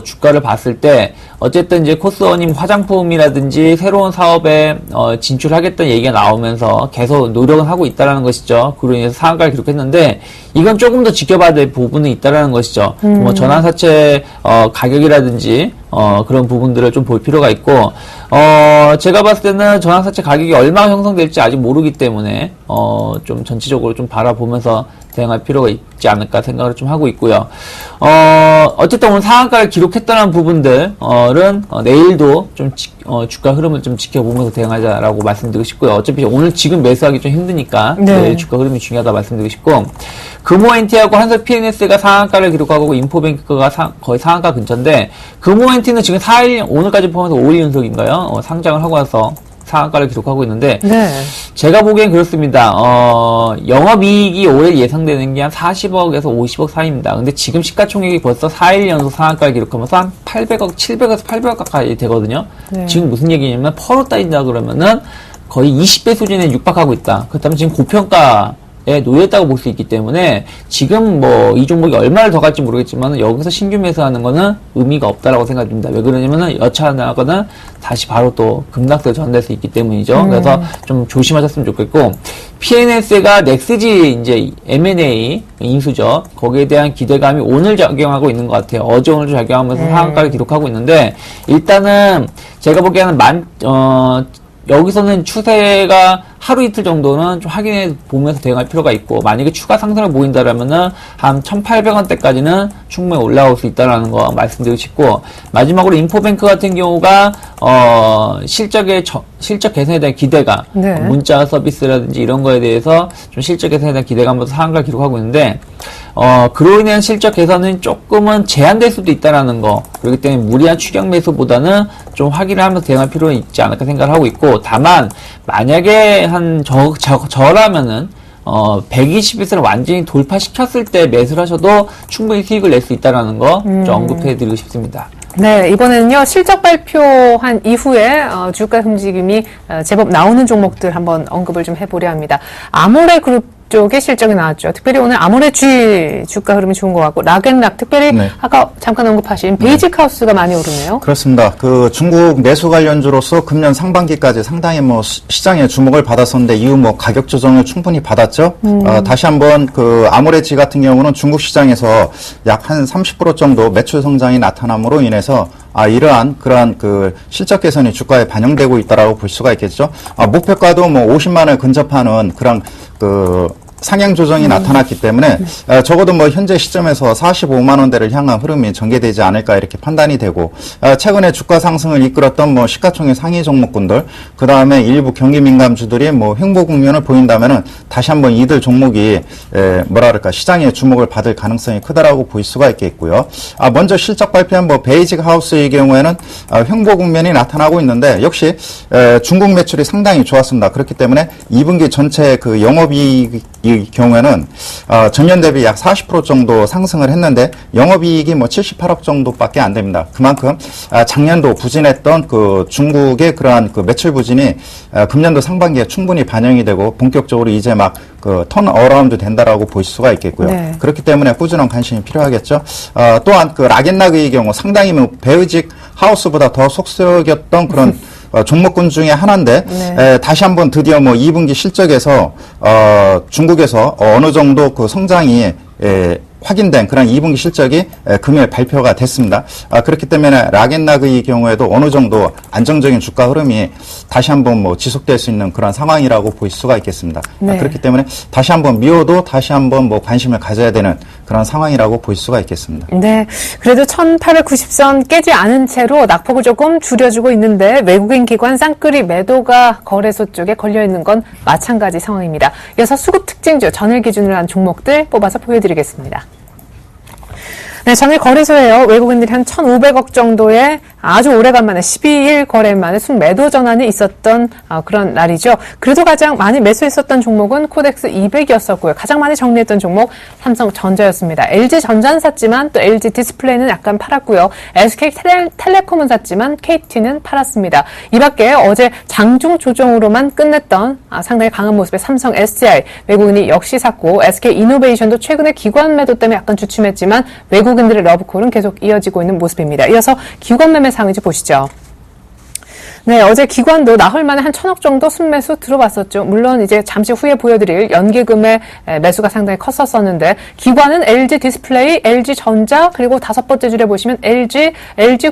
주가를 봤을 때 어쨌든 이제 코스어님 화장품이라든지 새로운 사업에 진출하겠다는 얘기가 나오면서 계속 노력은 하고 있다라는 것이죠. 그로 인해서 상한가를 기록했는데 이건 조금 더 지켜봐야 될 부분은 있다라는 것이죠. 뭐 전환사채 가격이라든지 그런 부분들을 좀 볼 필요가 있고 제가 봤을 때는 전환사채 가격이 얼마나 형성될지 아직 모르기 때문에 좀 전체적으로 좀 바라보면서 대응할 필요가 있지 않을까 생각을 좀 하고 있고요. 어쨌든 오늘 상한가를 기록했다는 부분들은 내일도 좀 주가 흐름을 좀 지켜보면서 대응하자라고 말씀드리고 싶고요. 어차피 오늘 지금 매수하기 좀 힘드니까 내일 주가 흐름이 중요하다 말씀드리고 싶고, 금호NT하고 한솔 PNS가 상한가를 기록하고 인포뱅크가 거의 상한가 근처인데, 금호NT는 지금 4일 오늘까지 포함해서 5일 연속인가요? 상장을 하고 나서 상한가를 기록하고 있는데, 제가 보기엔 그렇습니다. 영업이익이 올해 예상되는 게 한 40억에서 50억 사이입니다. 근데 지금 시가총액이 벌써 4일 연속 상한가를 기록하면서 한 800억, 700에서 800억 가까이 되거든요. 지금 무슨 얘기냐면, 퍼로 따진다 그러면은 거의 20배 수준에 육박하고 있다. 그렇다면 지금 고평가 놓여있다고 볼 수 있기 때문에 지금 뭐 이 종목이 얼마를 더 갈지 모르겠지만 여기서 신규 매수하는 거는 의미가 없다라고 생각됩니다. 왜 그러냐면은 여차하거나 다시 바로 또 급락세로 전될 수 있기 때문이죠. 그래서 좀 조심하셨으면 좋겠고, PNS가 넥스지 이제 M&A 인수죠. 거기에 대한 기대감이 오늘 작용하고 있는 것 같아요. 어제 오늘 작용하면서 상한가를 기록하고 있는데, 일단은 제가 보기에는 여기서는 추세가 하루 이틀 정도는 좀 확인해 보면서 대응할 필요가 있고, 만약에 추가 상승을 보인다라면은 한 1,800원대까지는 충분히 올라올 수 있다라는 거 말씀드리고 싶고, 마지막으로 인포뱅크 같은 경우가 실적 개선에 대한 기대감, 문자 서비스라든지 이런 거에 대해서 좀 실적 개선에 대한 기대감으로서 상한가를 기록하고 있는데, 그로 인한 실적 개선은 조금은 제한될 수도 있다라는 거, 그렇기 때문에 무리한 추격 매수보다는 좀 확인을 하면서 대응할 필요는 있지 않을까 생각을 하고 있고, 다만 만약에 한 저라면은 120일선을 완전히 돌파시켰을 때 매수를 하셔도 충분히 수익을 낼 수 있다라는 거 좀 언급해드리고 싶습니다. 네, 이번에는요, 실적 발표한 이후에 주가 움직임이 제법 나오는 종목들 한번 언급을 좀 해보려 합니다. 아모레그룹 쪽의 실적이 나왔죠. 특별히 오늘 아모레 주가 흐름이 좋은 것 같고, 락앤락, 특별히 아까 잠깐 언급하신 베이직하우스가 많이 오르네요. 그렇습니다. 그 중국 내수 관련주로서 금년 상반기까지 상당히 뭐 시장에 주목을 받았었는데, 이후 뭐 가격 조정을 충분히 받았죠. 다시 한번 그 아모레지 같은 경우는 중국 시장에서 약 한 30% 정도 매출 성장이 나타남으로 인해서 이러한 그러한 그 실적 개선이 주가에 반영되고 있다라고 볼 수가 있겠죠. 목표가도 뭐 50만을 근접하는 그런 그 상향 조정이 나타났기 때문에 적어도 뭐 현재 시점에서 45만 원대를 향한 흐름이 전개되지 않을까 이렇게 판단이 되고, 최근에 주가 상승을 이끌었던 뭐 시가총액 상위 종목군들, 그 다음에 일부 경기 민감주들이 뭐 횡보 국면을 보인다면은 다시 한번 이들 종목이 뭐랄까 시장의 주목을 받을 가능성이 크다라고 볼 수가 있겠고요. 먼저 실적 발표한 뭐 베이직 하우스의 경우에는 횡보 국면이 나타나고 있는데, 역시 중국 매출이 상당히 좋았습니다. 그렇기 때문에 2분기 전체 그 영업이익 이 경우에는 전년 대비 약 40% 정도 상승을 했는데, 영업이익이 뭐 78억 정도밖에 안 됩니다. 그만큼 작년도 부진했던 그 중국의 그러한 그 매출 부진이 금년도 상반기에 충분히 반영이 되고 본격적으로 이제 막 그 턴 어라운드 된다라고 볼 수가 있겠고요. 그렇기 때문에 꾸준한 관심이 필요하겠죠. 또한 그 락앤락의 경우 상당히 뭐 베이직 하우스보다 더 속속였던 그런 종목군 중에 하나인데, 다시 한번 드디어 뭐 2분기 실적에서 중국에서 어느 정도 그 성장이 확인된 그런 2분기 실적이 금요일 발표가 됐습니다. 그렇기 때문에 락앤락의 경우에도 어느 정도 안정적인 주가 흐름이 다시 한번 뭐 지속될 수 있는 그런 상황이라고 볼 수가 있겠습니다. 그렇기 때문에 다시 한번 미워도 다시 한번 뭐 관심을 가져야 되는 그런 상황이라고 볼 수가 있겠습니다. 네, 그래도 1890선 깨지 않은 채로 낙폭을 조금 줄여주고 있는데, 외국인 기관 쌍끌이 매도가 거래소 쪽에 걸려있는 건 마찬가지 상황입니다. 이어서 수급 특징주, 전일 기준으로 한 종목들 뽑아서 보여드리겠습니다. 네, 전일 거래소에요. 외국인들이 한 1,500억 정도의 아주 오래간만에 12일 거래 만에 순매도 전환이 있었던 그런 날이죠. 그래도 가장 많이 매수했었던 종목은 코덱스 200이었었고요. 가장 많이 정리했던 종목 삼성전자였습니다. LG전자는 샀지만 또 LG디스플레이는 약간 팔았고요. SK텔레콤은 샀지만 KT는 팔았습니다. 이 밖에 어제 장중 조정으로만 끝냈던 상당히 강한 모습의 삼성 SDI 외국인이 역시 샀고, SK이노베이션도 최근에 기관 매도 때문에 약간 주춤했지만 외국 외국인들의 러브콜은 계속 이어지고 있는 모습입니다. 이어서 기관 매매 상위주 보시죠. 네, 어제 기관도 나흘 만에 한 1,000억 정도 순매수 들어왔었죠. 물론 이제 잠시 후에 보여드릴 연기금의 매수가 상당히 컸었었는데 기관은 LG 디스플레이, LG 전자 그리고 다섯 번째 줄에 보시면 LG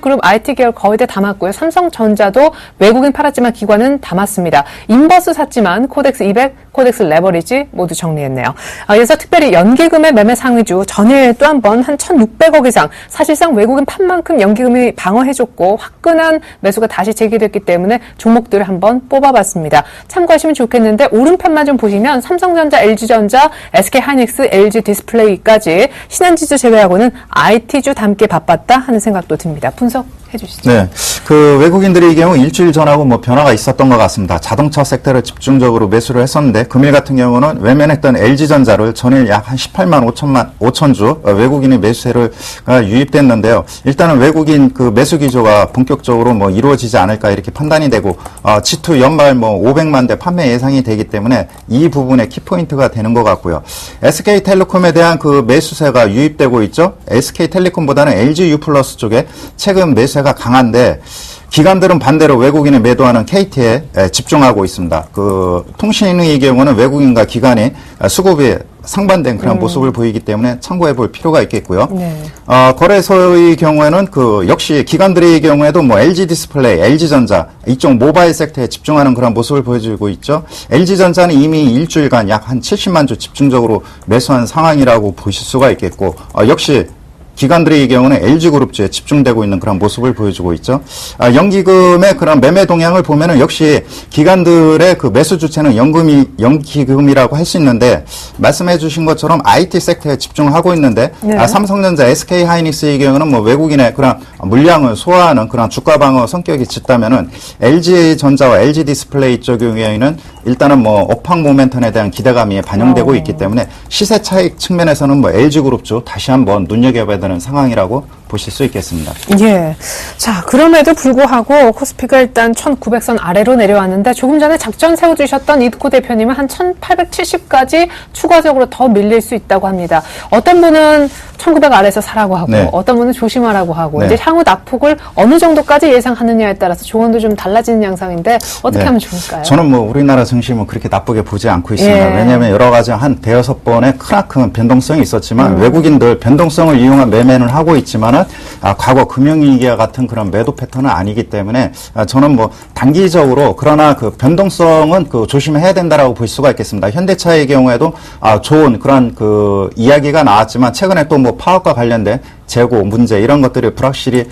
그룹 IT 계열 거의 다 담았고요. 삼성전자도 외국인 팔았지만 기관은 담았습니다. 인버스 샀지만 코덱스 200, 코덱스 레버리지 모두 정리했네요. 그래서 특별히 연기금의 매매 상위주 전일 또 한 번 한 1,600억 이상 사실상 외국인 판만큼 연기금이 방어해줬고 화끈한 매수가 다시 제기됐기 때문에 종목들을 한번 뽑아봤습니다. 참고하시면 좋겠는데 오른편만 좀 보시면 삼성전자, LG전자, SK하이닉스, LG 디스플레이까지 신한지주 제외하고는 IT주 담게 바빴다 하는 생각도 듭니다. 분석해 주시죠. 네, 그 외국인들의 경우 일주일 전하고 뭐 변화가 있었던 것 같습니다. 자동차 섹터를 집중적으로 매수를 했었는데 금일 같은 경우는 외면했던 LG전자를 전일 약 한 18만 5천주 외국인의 매수세를 유입됐는데요. 일단은 외국인 그 매수 기조가 본격적으로 뭐 이루어지지 않을까 이렇게 판단이 되고 G2 연말 뭐 500만 대 판매 예상이 되기 때문에 이 부분에 키포인트가 되는 것 같고요. SK텔레콤에 대한 그 매수세가 유입되고 있죠. SK텔레콤보다는 LGU 플러스 쪽에 최근 매수세가 강한데 기관들은 반대로 외국인을 매도하는 KT에 집중하고 있습니다. 그 통신의 경우는 외국인과 기관이 수급이 상반된 그런 모습을 보이기 때문에 참고해 볼 필요가 있겠고요. 네. 거래소의 경우에는 그 역시 기관들의 경우에도 뭐 LG 디스플레이, LG전자 이쪽 모바일 섹터에 집중하는 그런 모습을 보여주고 있죠. LG전자는 이미 일주일간 약 한 70만 주 집중적으로 매수한 상황이라고 보실 수가 있겠고 역시 기관들의 경우는 LG그룹주에 집중되고 있는 그런 모습을 보여주고 있죠. 연기금의 그런 매매 동향을 보면은 역시 기관들의 그 매수 주체는 연기금이라고 할 수 있는데 말씀해 주신 것처럼 IT 섹터에 집중을 하고 있는데 네. 삼성전자, SK하이닉스의 경우는 뭐 외국인의 그런 물량을 소화하는 그런 주가 방어 성격이 짙다면은 LG전자와 LG 디스플레이 쪽 경우에는 일단은 뭐 업황 모멘텀에 대한 기대감이 반영되고 있기 때문에 시세 차익 측면에서는 뭐 LG그룹주 다시 한번 눈여겨봐야 되는 상황이라고 보실 수 있겠습니다. 예. 자, 그럼에도 불구하고 코스피가 일단 1900선 아래로 내려왔는데 조금 전에 작전 세워주셨던 이드코 대표님은 한 1870까지 추가적으로 더 밀릴 수 있다고 합니다. 어떤 분은 1900 아래에서 사라고 하고 네. 어떤 분은 조심하라고 하고 네. 이제 향후 낙폭을 어느 정도까지 예상하느냐에 따라서 조언도 좀 달라지는 양상인데 어떻게 네. 하면 좋을까요? 저는 뭐 우리나라 증시는 그렇게 나쁘게 보지 않고 있습니다. 예. 왜냐하면 여러 가지 한 대여섯 번의 크나큰 변동성이 있었지만 외국인들 변동성을 이용한 매매는 하고 있지만은 과거 금융위기와 같은 그런 매도 패턴은 아니기 때문에 저는 뭐 단기적으로 그러나 그 변동성은 그 조심해야 된다라고 볼 수가 있겠습니다. 현대차의 경우에도 좋은 그런 그 이야기가 나왔지만 최근에 또 뭐 파업과 관련된 재고 문제 이런 것들이 불확실히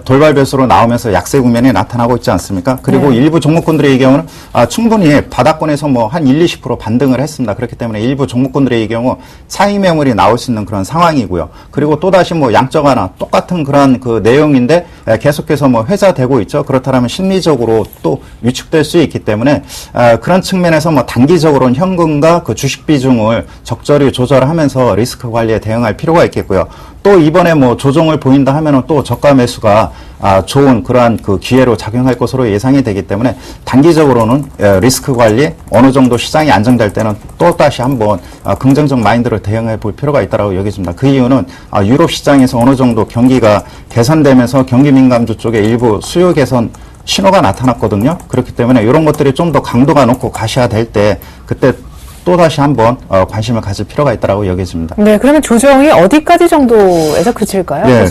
돌발 변수로 나오면서 약세 국면이 나타나고 있지 않습니까? 그리고 일부 종목군들의 경우는 충분히 바닥권에서 뭐 한 1-20% 반등을 했습니다. 그렇기 때문에 일부 종목군들의 경우 차익 매물이 나올 수 있는 그런 상황이고요. 그리고 또다시 뭐 양적 완화 똑같은 그런 그 내용인데 계속해서 뭐 회자되고 있죠. 그렇다면 심리적으로 또 위축될 수 있기 때문에 그런 측면에서 뭐 단기적으로는 현금과 그 주식 비중을 적절히 조절하면서 리스크 관리에 대응할 필요가 있겠고요. 또 이번에 뭐 조정을 보인다 하면은 또 저가 매수가 좋은 그러한 그 기회로 작용할 것으로 예상이 되기 때문에 단기적으로는 리스크 관리 어느 정도 시장이 안정될 때는 또 다시 한번 긍정적 마인드로 대응해 볼 필요가 있다고 여겨집니다. 그 이유는 유럽 시장에서 어느 정도 경기가 개선되면서 경기 민감주 쪽에 일부 수요 개선 신호가 나타났거든요. 그렇기 때문에 이런 것들이 좀 더 강도가 높고 가시화될 때 그때 또다시 한번 관심을 가질 필요가 있다고 여겨집니다. 네, 그러면 조정이 어디까지 정도에서 그칠까요? 네,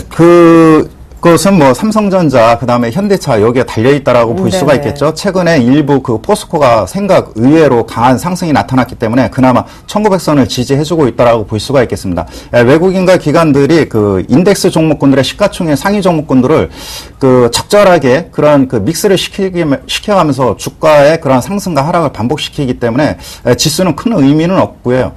그것은 뭐 삼성전자 그다음에 현대차 여기에 달려 있다라고 볼 수가 있겠죠. 최근에 일부 그 포스코가 생각 의외로 강한 상승이 나타났기 때문에 그나마 1900선을 지지해주고 있다라고 볼 수가 있겠습니다. 외국인과 기관들이 그 인덱스 종목군들의 시가총액 상위 종목군들을 그 적절하게 그런 그 믹스를 시켜가면서 주가의 그런 상승과 하락을 반복시키기 때문에 지수는 큰 의미는 없고요.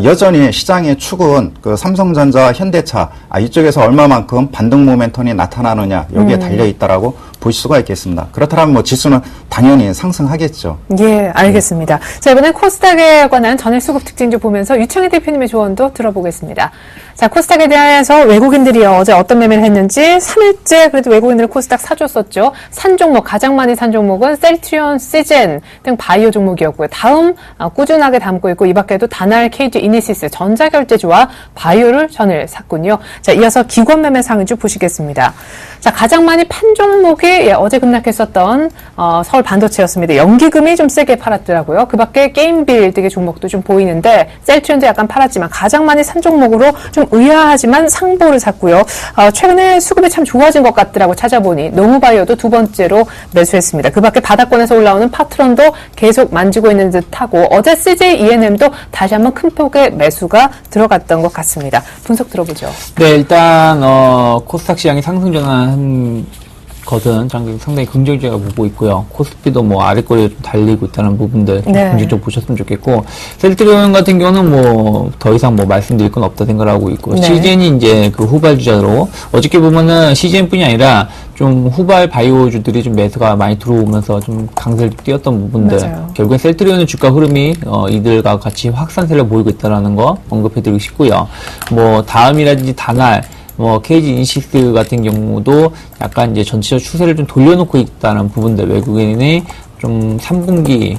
여전히 시장의 축은 그 삼성전자와 현대차 이쪽에서 얼마만큼 반등 모멘텀이 나타나느냐 여기에 달려 있다라고 보실 수가 있겠습니다. 그렇다면 뭐 지수는 당연히 상승하겠죠. 예, 알겠습니다. 자, 이번엔 코스닥에 관한 전일 수급 특징 좀 보면서 유창희 대표님의 조언도 들어보겠습니다. 자, 코스닥에 대해서 외국인들이 어제 어떤 매매를 했는지 3일째 그래도 외국인들 코스닥 사줬었죠. 산 종목, 가장 많이 산 종목은 셀트리온, 시젠 등 바이오 종목이었고요. 다음 꾸준하게 담고 있고 이 밖에도 다날, KG, 이니시스, 전자결제주와 바이오를 전일 샀군요. 자, 이어서 기관 매매 상을 좀 보시겠습니다. 자, 가장 많이 판 종목이 어제 급락했었던 서울 반도체였습니다. 연기금이 좀 세게 팔았더라고요. 그 밖에 게임빌 등의 종목도 좀 보이는데 셀트리온도 약간 팔았지만 가장 많이 산 종목으로 좀 의아하지만 상보를 샀고요. 최근에 수급이 참 좋아진 것 같더라고 찾아보니 노무바이오도 두 번째로 매수했습니다. 그 밖에 바닥권에서 올라오는 파트론도 계속 만지고 있는 듯하고 어제 CJ ENM도 다시 한번 큰 폭의 매수가 들어갔던 것 같습니다. 분석 들어보죠. 네, 일단 코스닥 시장이 상승 전환한 것은 상당히 긍정적으로 보고 있고요. 코스피도 뭐 아래꼬리에 좀 달리고 있다는 부분들 긍정적으로 보셨으면 좋겠고, 셀트리온 같은 경우는 뭐 더 이상 뭐 말씀드릴 건 없다 생각하고 있고, 네. CGN이 이제 그 후발주자로 어저께 보면은 CGN뿐이 아니라 좀 후발 바이오주들이 좀 매수가 많이 들어오면서 좀 강세를 띄었던 부분들. 맞아요. 결국엔 셀트리온의 주가 흐름이 이들과 같이 확산세를 보이고 있다는 거 언급해드리고 싶고요. 뭐 다음이라든지 다날 KG 이니시스 같은 경우도 약간 이제 전체적 추세를 좀 돌려놓고 있다는 부분들, 외국인이 좀 3분기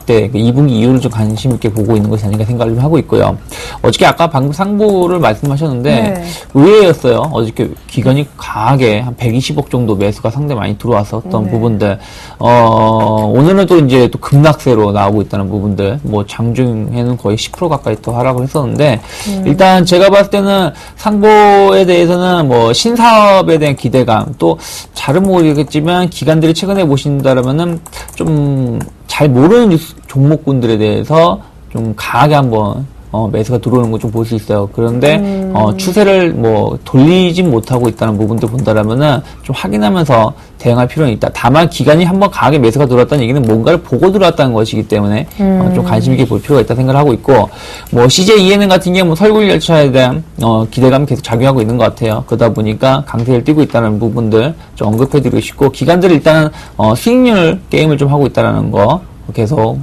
때 2분기 이후를 좀 관심 있게 보고 있는 것이 아닌가 생각을 좀 하고 있고요. 어저께 아까 방금 상보를 말씀하셨는데 네. 의외였어요. 어저께 기관이 강하게 한 120억 정도 매수가 상당히 많이 들어왔었던 네. 부분들. 오늘은 또 이제 또 급락세로 나오고 있다는 부분들. 뭐 장중에는 거의 10% 가까이 또 하락을 했었는데 일단 제가 봤을 때는 상보에 대해서는 뭐 신사업에 대한 기대감, 또 잘은 모르겠지만 기관들이 최근에 보신다라면은 좀 잘 모르는 종목군들에 대해서 좀 강하게 한번 매수가 들어오는 거 좀 볼 수 있어요. 그런데 추세를 뭐 돌리진 못하고 있다는 부분들 본다라면은 좀 확인하면서 대응할 필요는 있다. 다만 기관이 한번 강하게 매수가 들어왔다는 얘기는 뭔가를 보고 들어왔다는 것이기 때문에 좀 관심 있게 볼 필요가 있다 생각을 하고 있고, 뭐 CJ ENM 같은 경우 설국 열차에 대한 기대감이 계속 작용하고 있는 것 같아요. 그러다 보니까 강세를 띄고 있다는 부분들 좀 언급해드리고 싶고, 기관들이 일단 수익률 게임을 좀 하고 있다는 거 계속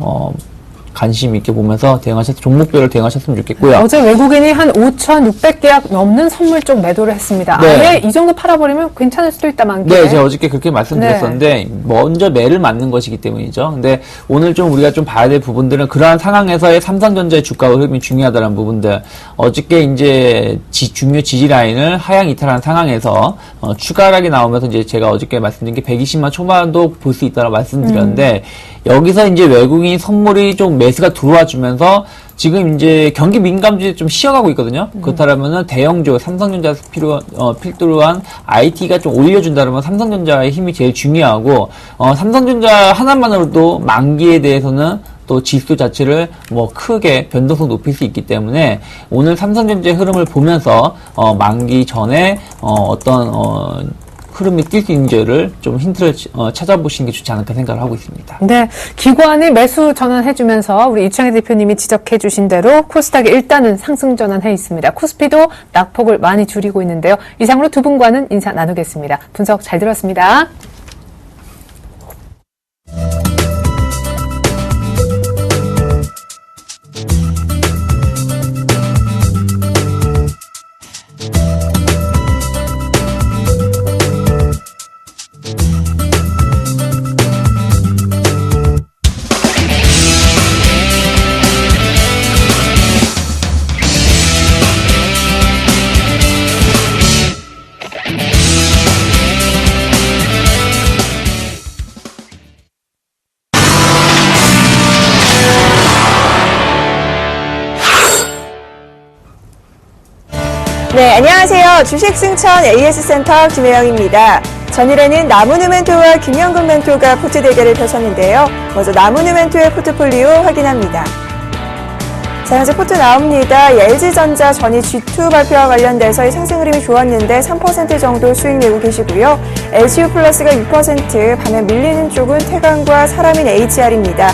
관심 있게 보면서 종목별로 대응하셨으면 좋겠고요. 어제 외국인이 한 5,600계약 넘는 선물 쪽 매도를 했습니다. 네. 아예 이 정도 팔아버리면 괜찮을 수도 있다, 만개. 네, 제가 어저께 그렇게 말씀드렸었는데, 먼저 매를 맞는 것이기 때문이죠. 근데 오늘 좀 우리가 좀 봐야 될 부분들은 그러한 상황에서의 삼성전자의 주가 흐름이 중요하다는 부분들. 어저께 이제 중요 지지 라인을 하향 이탈한 상황에서 추가 하락이 나오면서 이제 제가 어저께 말씀드린 게 120만 초반도 볼 수 있다고 말씀드렸는데, 여기서 이제 외국인 선물이 좀 매수가 들어와 주면서 지금 이제 경기 민감주에 좀 쉬어가고 있거든요. 그렇다면은 대형주, 삼성전자 필두로 한 IT가 좀 올려준다면 삼성전자의 힘이 제일 중요하고, 삼성전자 하나만으로도 만기에 대해서는 또 지수 자체를 뭐 크게 변동성 높일 수 있기 때문에 오늘 삼성전자의 흐름을 보면서 만기 전에 흐름이 뛸 수 있는지를 좀 힌트를 찾아보시는 게 좋지 않을까 생각을 하고 있습니다. 네, 기관이 매수 전환해주면서 우리 이창희 대표님이 지적해주신 대로 코스닥이 일단은 상승 전환해 있습니다. 코스피도 낙폭을 많이 줄이고 있는데요. 이상으로 두 분과는 인사 나누겠습니다. 분석 잘 들었습니다. 네, 안녕하세요. 주식승천 AS센터 김혜영입니다. 전일에는 나무누멘토와 김영근멘토가 포트 대결을 펼쳤는데요. 먼저 나무누멘토의 포트폴리오 확인합니다. 자, 현재 포트 나옵니다. LG전자 전일 G2 발표와 관련돼서 이 상승 흐름이 좋았는데 3% 정도 수익 내고 계시고요. LCU 플러스가 6%, 반면 밀리는 쪽은 태광과 사람인 HR입니다.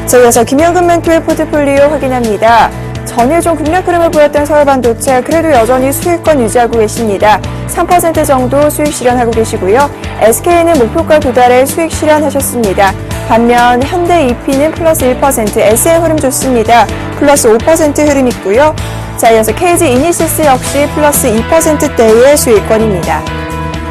자, 이어서 김영근멘토의 포트폴리오 확인합니다. 전일 좀 급락 흐름을 보였던 서울반도체 그래도 여전히 수익권 유지하고 계십니다. 3% 정도 수익 실현하고 계시고요. SK는 목표가 도달해 수익 실현하셨습니다. 반면 현대 EP는 플러스 1%, SM 흐름 좋습니다. 플러스 5% 흐름 있고요. 자, 이어서 KG 이니시스 역시 플러스 2%대의 수익권입니다.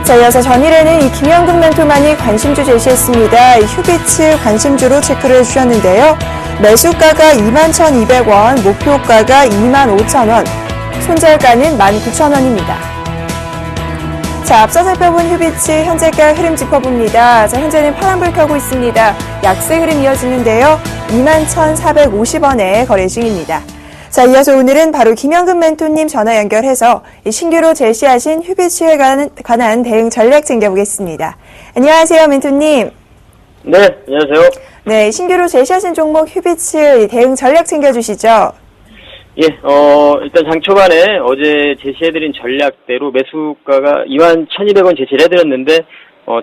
자, 이어서 전일에는 이 김영근 멘토만이 관심주 제시했습니다. 휴비츠 관심주로 체크를 해주셨는데요. 매수가가 21,200원, 목표가가 25,000원, 손절가는 19,000원입니다. 자, 앞서 살펴본 휴비츠 현재가 흐름 짚어봅니다. 자, 현재는 파란불 켜고 있습니다. 약세 흐름 이어지는데요. 21,450원에 거래 중입니다. 자, 이어서 오늘은 바로 김영근 멘토님 전화 연결해서 신규로 제시하신 휴비츠에 관한 대응 전략 챙겨보겠습니다. 안녕하세요, 멘토님. 네, 안녕하세요. 네, 신규로 제시하신 종목 휴비츠 대응 전략 챙겨주시죠. 예, 일단 장 초반에 어제 제시해드린 전략대로 매수가가 21,200원 제시를 해드렸는데,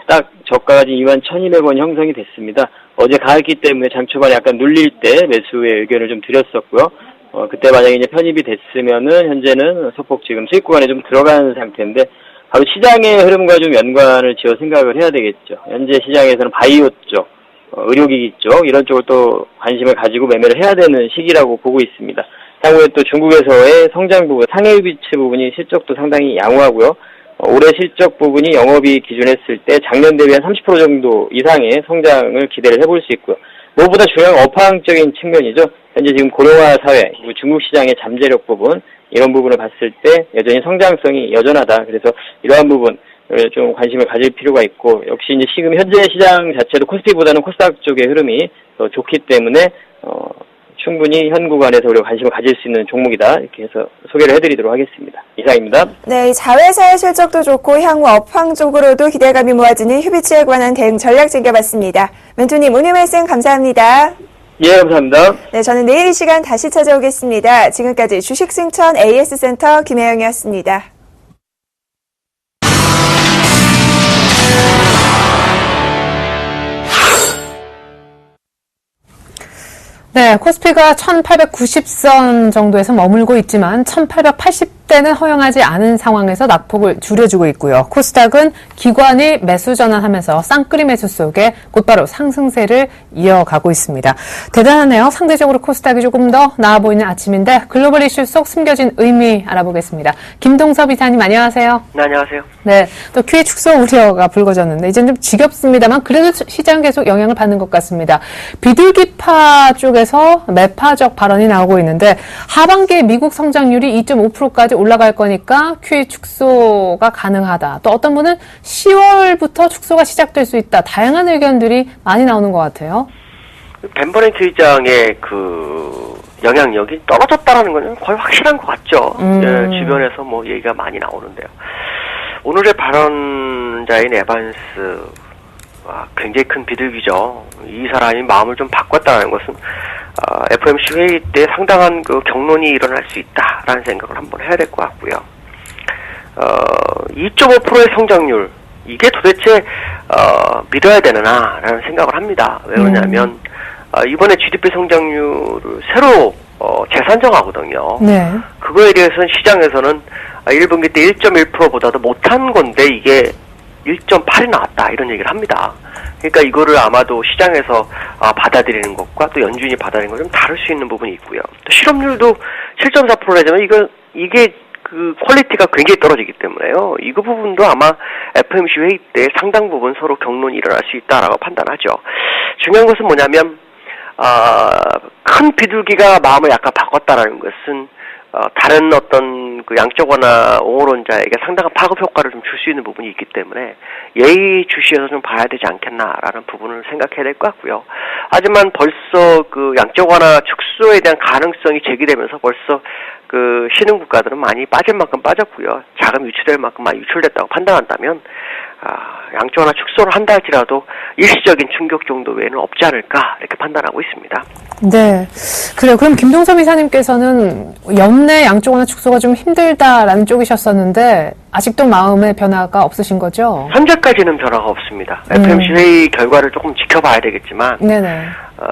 딱 저가가 21,200원 형성이 됐습니다. 어제 가했기 때문에 장 초반에 약간 눌릴 때 매수의 의견을 좀 드렸었고요. 그때 만약에 이제 편입이 됐으면은 현재는 소폭 지금 수익 구간에 좀 들어간 상태인데, 바로 시장의 흐름과 좀 연관을 지어 생각을 해야 되겠죠. 현재 시장에서는 바이오 쪽, 의료기기 쪽, 이런 쪽을 또 관심을 가지고 매매를 해야 되는 시기라고 보고 있습니다. 향후에 또 중국에서의 성장 부분, 상해유비치 부분이 실적도 상당히 양호하고요. 올해 실적 부분이 영업이익 기준했을 때 작년 대비 한 30% 정도 이상의 성장을 기대를 해볼 수 있고요. 무엇보다 중요한 업황적인 측면이죠. 현재 지금 고령화 사회, 그리고 중국 시장의 잠재력 부분, 이런 부분을 봤을 때 여전히 성장성이 여전하다. 그래서 이러한 부분을 좀 관심을 가질 필요가 있고, 역시 이제 지금 현재 시장 자체도 코스피보다는 코스닥 쪽의 흐름이 더 좋기 때문에 충분히 현 구간에서 우리가 관심을 가질 수 있는 종목이다. 이렇게 해서 소개를 해드리도록 하겠습니다. 이상입니다. 네, 자회사의 실적도 좋고 향후 업황 쪽으로도 기대감이 모아지는 휴비츠에 관한 대응 전략 챙겨봤습니다. 멘토님 오늘 말씀 감사합니다. 예, 감사합니다. 네, 저는 내일 이 시간 다시 찾아오겠습니다. 지금까지 주식승천 AS센터 김혜영이었습니다. 네, 코스피가 1890선 정도에서 머물고 있지만 1880대는 허용하지 않은 상황에서 낙폭을 줄여주고 있고요. 코스닥은 기관이 매수 전환하면서 쌍끌이 매수 속에 곧바로 상승세를 이어가고 있습니다. 대단하네요. 상대적으로 코스닥이 조금 더 나아 보이는 아침인데 글로벌 이슈 속 숨겨진 의미 알아보겠습니다. 김동섭 이사님 안녕하세요. 네, 안녕하세요. 네, 또 QE 축소 우려가 불거졌는데 이제는 좀 지겹습니다만 그래도 시장 계속 영향을 받는 것 같습니다. 비둘기파 쪽에서 매파적 발언이 나오고 있는데 하반기에 미국 성장률이 2.5%까지 올라갈 거니까 QE 축소가 가능하다. 또 어떤 분은 10월부터 축소가 시작될 수 있다. 다양한 의견들이 많이 나오는 것 같아요. 벤 버넌트 의장의 그 영향력이 떨어졌다라는 건 거의 확실한 것 같죠. 예, 주변에서 뭐 얘기가 많이 나오는데요. 오늘의 발언자인 에반스, 굉장히 큰 비둘기죠. 이 사람이 마음을 좀 바꿨다는 것은 FOMC 회의 때 상당한 그 경론이 일어날 수 있다라는 생각을 한번 해야 될 것 같고요. 2.5%의 성장률, 이게 도대체 믿어야 되느냐라는 생각을 합니다. 왜 그러냐면 이번에 GDP 성장률을 새로 재산정하거든요. 네. 그거에 대해서는 시장에서는 1분기 때 1.1%보다도 못한 건데 이게 1.8이 나왔다 이런 얘기를 합니다. 그러니까 이거를 아마도 시장에서 받아들이는 것과 또 연준이 받아들이는 건 좀 다를 수 있는 부분이 있고요. 또 실업률도 7.4%라지만 이게 그 퀄리티가 굉장히 떨어지기 때문에요. 이거 부분도 아마 FOMC 회의 때 상당 부분 서로 경론이 일어날 수 있다라고 판단하죠. 중요한 것은 뭐냐면 큰 비둘기가 마음을 약간 바꿨다라는 것은 다른 어떤 그 양적 완화 옹호론자에게 상당한 파급 효과를 좀 줄 수 있는 부분이 있기 때문에 예의주시해서 좀 봐야 되지 않겠나라는 부분을 생각해야 될 것 같고요. 하지만 벌써 그 양적 완화 축소에 대한 가능성이 제기되면서 벌써 그 신흥 국가들은 많이 빠질 만큼 빠졌고요. 자금 유출될 만큼 많이 유출됐다고 판단한다면 양쪽 하나 축소를 한다 할지라도 일시적인 충격 정도 외에는 없지 않을까 이렇게 판단하고 있습니다. 네. 그래요. 그럼 김동섭 이사님께서는 연내 양쪽 하나 축소가 좀 힘들다라는 쪽이셨었는데 아직도 마음의 변화가 없으신 거죠? 현재까지는 변화가 없습니다. FOMC 회의 결과를 조금 지켜봐야 되겠지만 네네.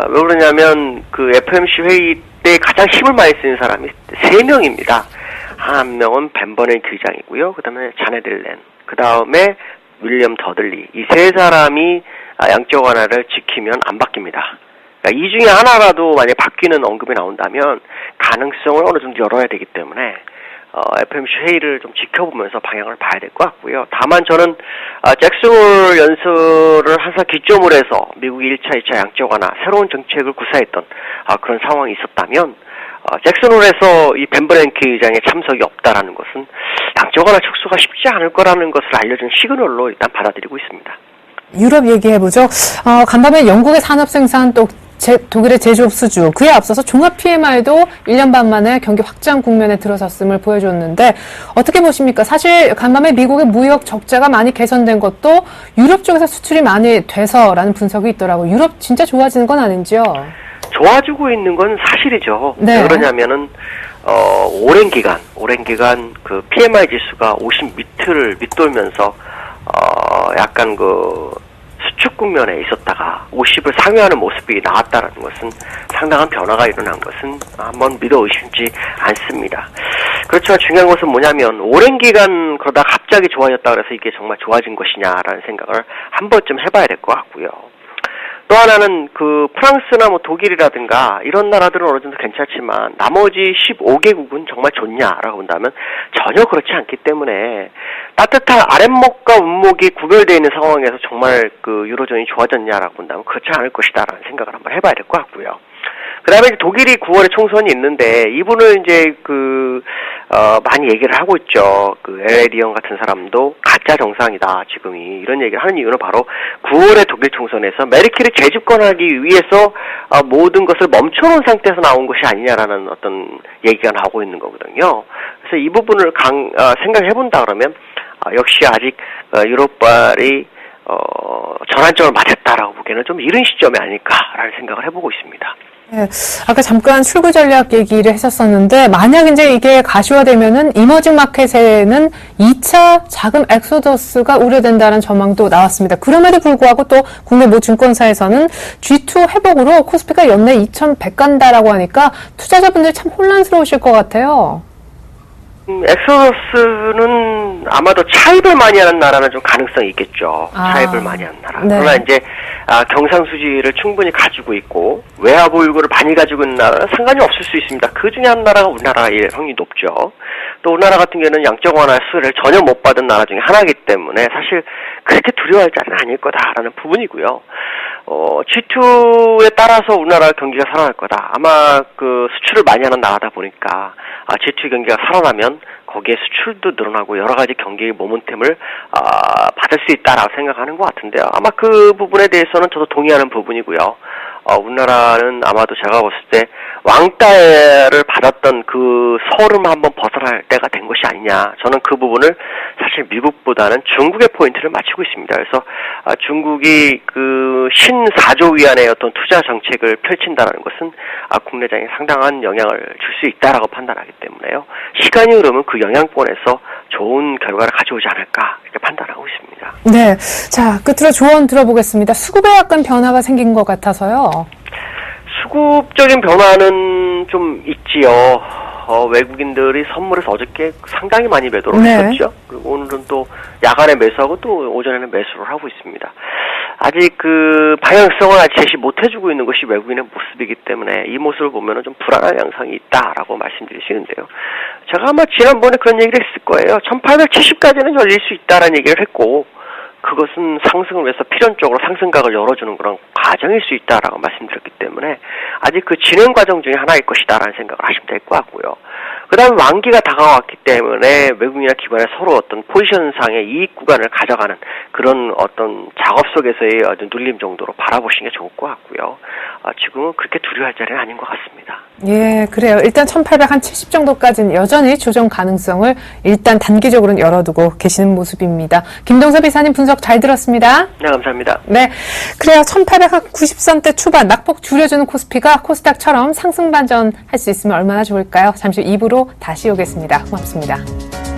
왜 그러냐면 그 FOMC 회의 때 가장 힘을 많이 쓰는 사람이 3명입니다. 한 명은 벤 버냉키 의장이고요. 그 다음에 자넷 옐렌, 그 다음에 윌리엄 더들리. 이 세 사람이 양적 완화를 지키면 안 바뀝니다. 그러니까 이 중에 하나라도 만약에 바뀌는 언급이 나온다면 가능성을 어느 정도 열어야 되기 때문에 FOMC 회의를 좀 지켜보면서 방향을 봐야 될 것 같고요. 다만 저는 잭슨홀 연설을 항상 기점으로 해서 미국이 1차, 2차 양적 완화 새로운 정책을 구사했던 그런 상황이 있었다면 잭슨홀에서 이 벤 버냉키 의장의 참석이 없다라는 것은 양적 완화 축소가 쉽지 않을 거라는 것을 알려준 시그널로 일단 받아들이고 있습니다. 유럽 얘기해보죠. 간밤에 영국의 산업 생산 또 독일의 제조업 수주, 그에 앞서서 종합 PMI도 1년 반 만에 경기 확장 국면에 들어섰음을 보여줬는데 어떻게 보십니까? 사실 간밤에 미국의 무역 적자가 많이 개선된 것도 유럽 쪽에서 수출이 많이 돼서라는 분석이 있더라고요. 유럽 진짜 좋아지는 건 아닌지요? 좋아지고 있는 건 사실이죠. 네. 왜 그러냐면은 오랜 기간 그 PMI 지수가 50 밑을 밑돌면서 약간 그 수축 국면에 있었다가 50을 상회하는 모습이 나왔다는 것은 상당한 변화가 일어난 것은 한번 믿어 의심치 않습니다. 그렇지만 중요한 것은 뭐냐면 오랜 기간 그러다 갑자기 좋아졌다 그래서 이게 정말 좋아진 것이냐라는 생각을 한 번쯤 해봐야 될 것 같고요. 또 하나는 그 프랑스나 뭐 독일이라든가 이런 나라들은 어느 정도 괜찮지만 나머지 15개국은 정말 좋냐라고 본다면 전혀 그렇지 않기 때문에 따뜻한 아랫목과 윗목이 구별되어 있는 상황에서 정말 그 유로존이 좋아졌냐라고 본다면 그렇지 않을 것이다라는 생각을 한번 해봐야 될 것 같고요. 그 다음에 독일이 9월에 총선이 있는데 이분을 이제 많이 얘기를 하고 있죠. 그 LA 리언 같은 사람도 가짜 정상이다, 지금이. 이런 얘기를 하는 이유는 바로 9월에 독일 총선에서 메르켈을 재집권하기 위해서 모든 것을 멈춰놓은 상태에서 나온 것이 아니냐라는 어떤 얘기가 나오고 있는 거거든요. 그래서 이 부분을 생각해본다 그러면, 역시 아직 유럽발이 전환점을 맞았다라고 보기에는 좀 이른 시점이 아닐까라는 생각을 해보고 있습니다. 네, 아까 잠깐 출구 전략 얘기를 했었었는데 만약 이제 이게 가시화되면은 이머징 마켓에는 2차 자금 엑소더스가 우려된다는 전망도 나왔습니다. 그럼에도 불구하고 또 국내 모 증권사에서는 G2 회복으로 코스피가 연내 2,100 간다라고 하니까 투자자분들 참 혼란스러우실 것 같아요. 엑소더스는 아마도 차입을 많이 하는 나라는 좀 가능성이 있겠죠. 차입을 많이 하는 나라. 네. 그러나 이제 경상수지를 충분히 가지고 있고 외화 보유고를 많이 가지고 있는 나라는 상관이 없을 수 있습니다. 그 중에 한 나라가 우리나라의 확률이 높죠. 또 우리나라 같은 경우는 양적 완화 수혜를 전혀 못 받은 나라 중에 하나이기 때문에 사실 그렇게 두려워할 자는 아닐 거다라는 부분이고요. G2에 따라서 우리나라 경기가 살아날 거다. 아마 그 수출을 많이 하는 나라다 보니까 G2 경기가 살아나면 거기에 수출도 늘어나고 여러 가지 경기의 모멘텀을 받을 수 있다라고 생각하는 것 같은데요. 아마 그 부분에 대해서는 저도 동의하는 부분이고요. 우리나라는 아마도 제가 봤을 때 왕따를 받았던 그 서름 한번 벗어날 때가 된 것이 아니냐. 저는 그 부분을 사실 미국보다는 중국의 포인트를 맞추고 있습니다. 그래서 중국이 그 신사조 위안의 어떤 투자 정책을 펼친다는 것은 국내장에 상당한 영향을 줄 수 있다라고 판단하기 때문에요. 시간이 흐르면 그 영향권에서 좋은 결과를 가져오지 않을까 이렇게 판단하고 있습니다. 네, 자 끝으로 조언 들어보겠습니다. 수급에 약간 변화가 생긴 것 같아서요. 수급적인 변화는 좀 있지요. 외국인들이 선물에서 어저께 상당히 많이 매도를 했었죠. 그리고 오늘은 또 야간에 매수하고 또 오전에는 매수를 하고 있습니다. 아직 그 방향성을 아직 제시 못 해주고 있는 것이 외국인의 모습이기 때문에 이 모습을 보면은 좀 불안한 양상이 있다라고 말씀드리시는데요. 제가 아마 지난번에 그런 얘기를 했을 거예요. 1870까지는 열릴 수 있다라는 얘기를 했고, 그것은 상승을 위해서 필연적으로 상승각을 열어주는 그런 과정일 수 있다라고 말씀드렸기 때문에 아직 그 진행 과정 중에 하나일 것이다라는 생각을 하시면 될 것 같고요. 그다음 만기가 다가왔기 때문에 외국인이나 기관에 서로 어떤 포지션상의 이익 구간을 가져가는 그런 어떤 작업 속에서의 어떤 눌림 정도로 바라보시는 게 좋을 것 같고요. 지금은 그렇게 두려워할 자리는 아닌 것 같습니다. 예, 그래요. 일단 1870 정도까지는 여전히 조정 가능성을 일단 단기적으로는 열어두고 계시는 모습입니다. 김동섭 이사님 분석 잘 들었습니다. 네, 감사합니다. 네, 그래요. 1890선대 초반 낙폭 줄여주는 코스피가 코스닥처럼 상승 반전할 수 있으면 얼마나 좋을까요? 잠시 후 2부로 다시 오겠습니다. 고맙습니다.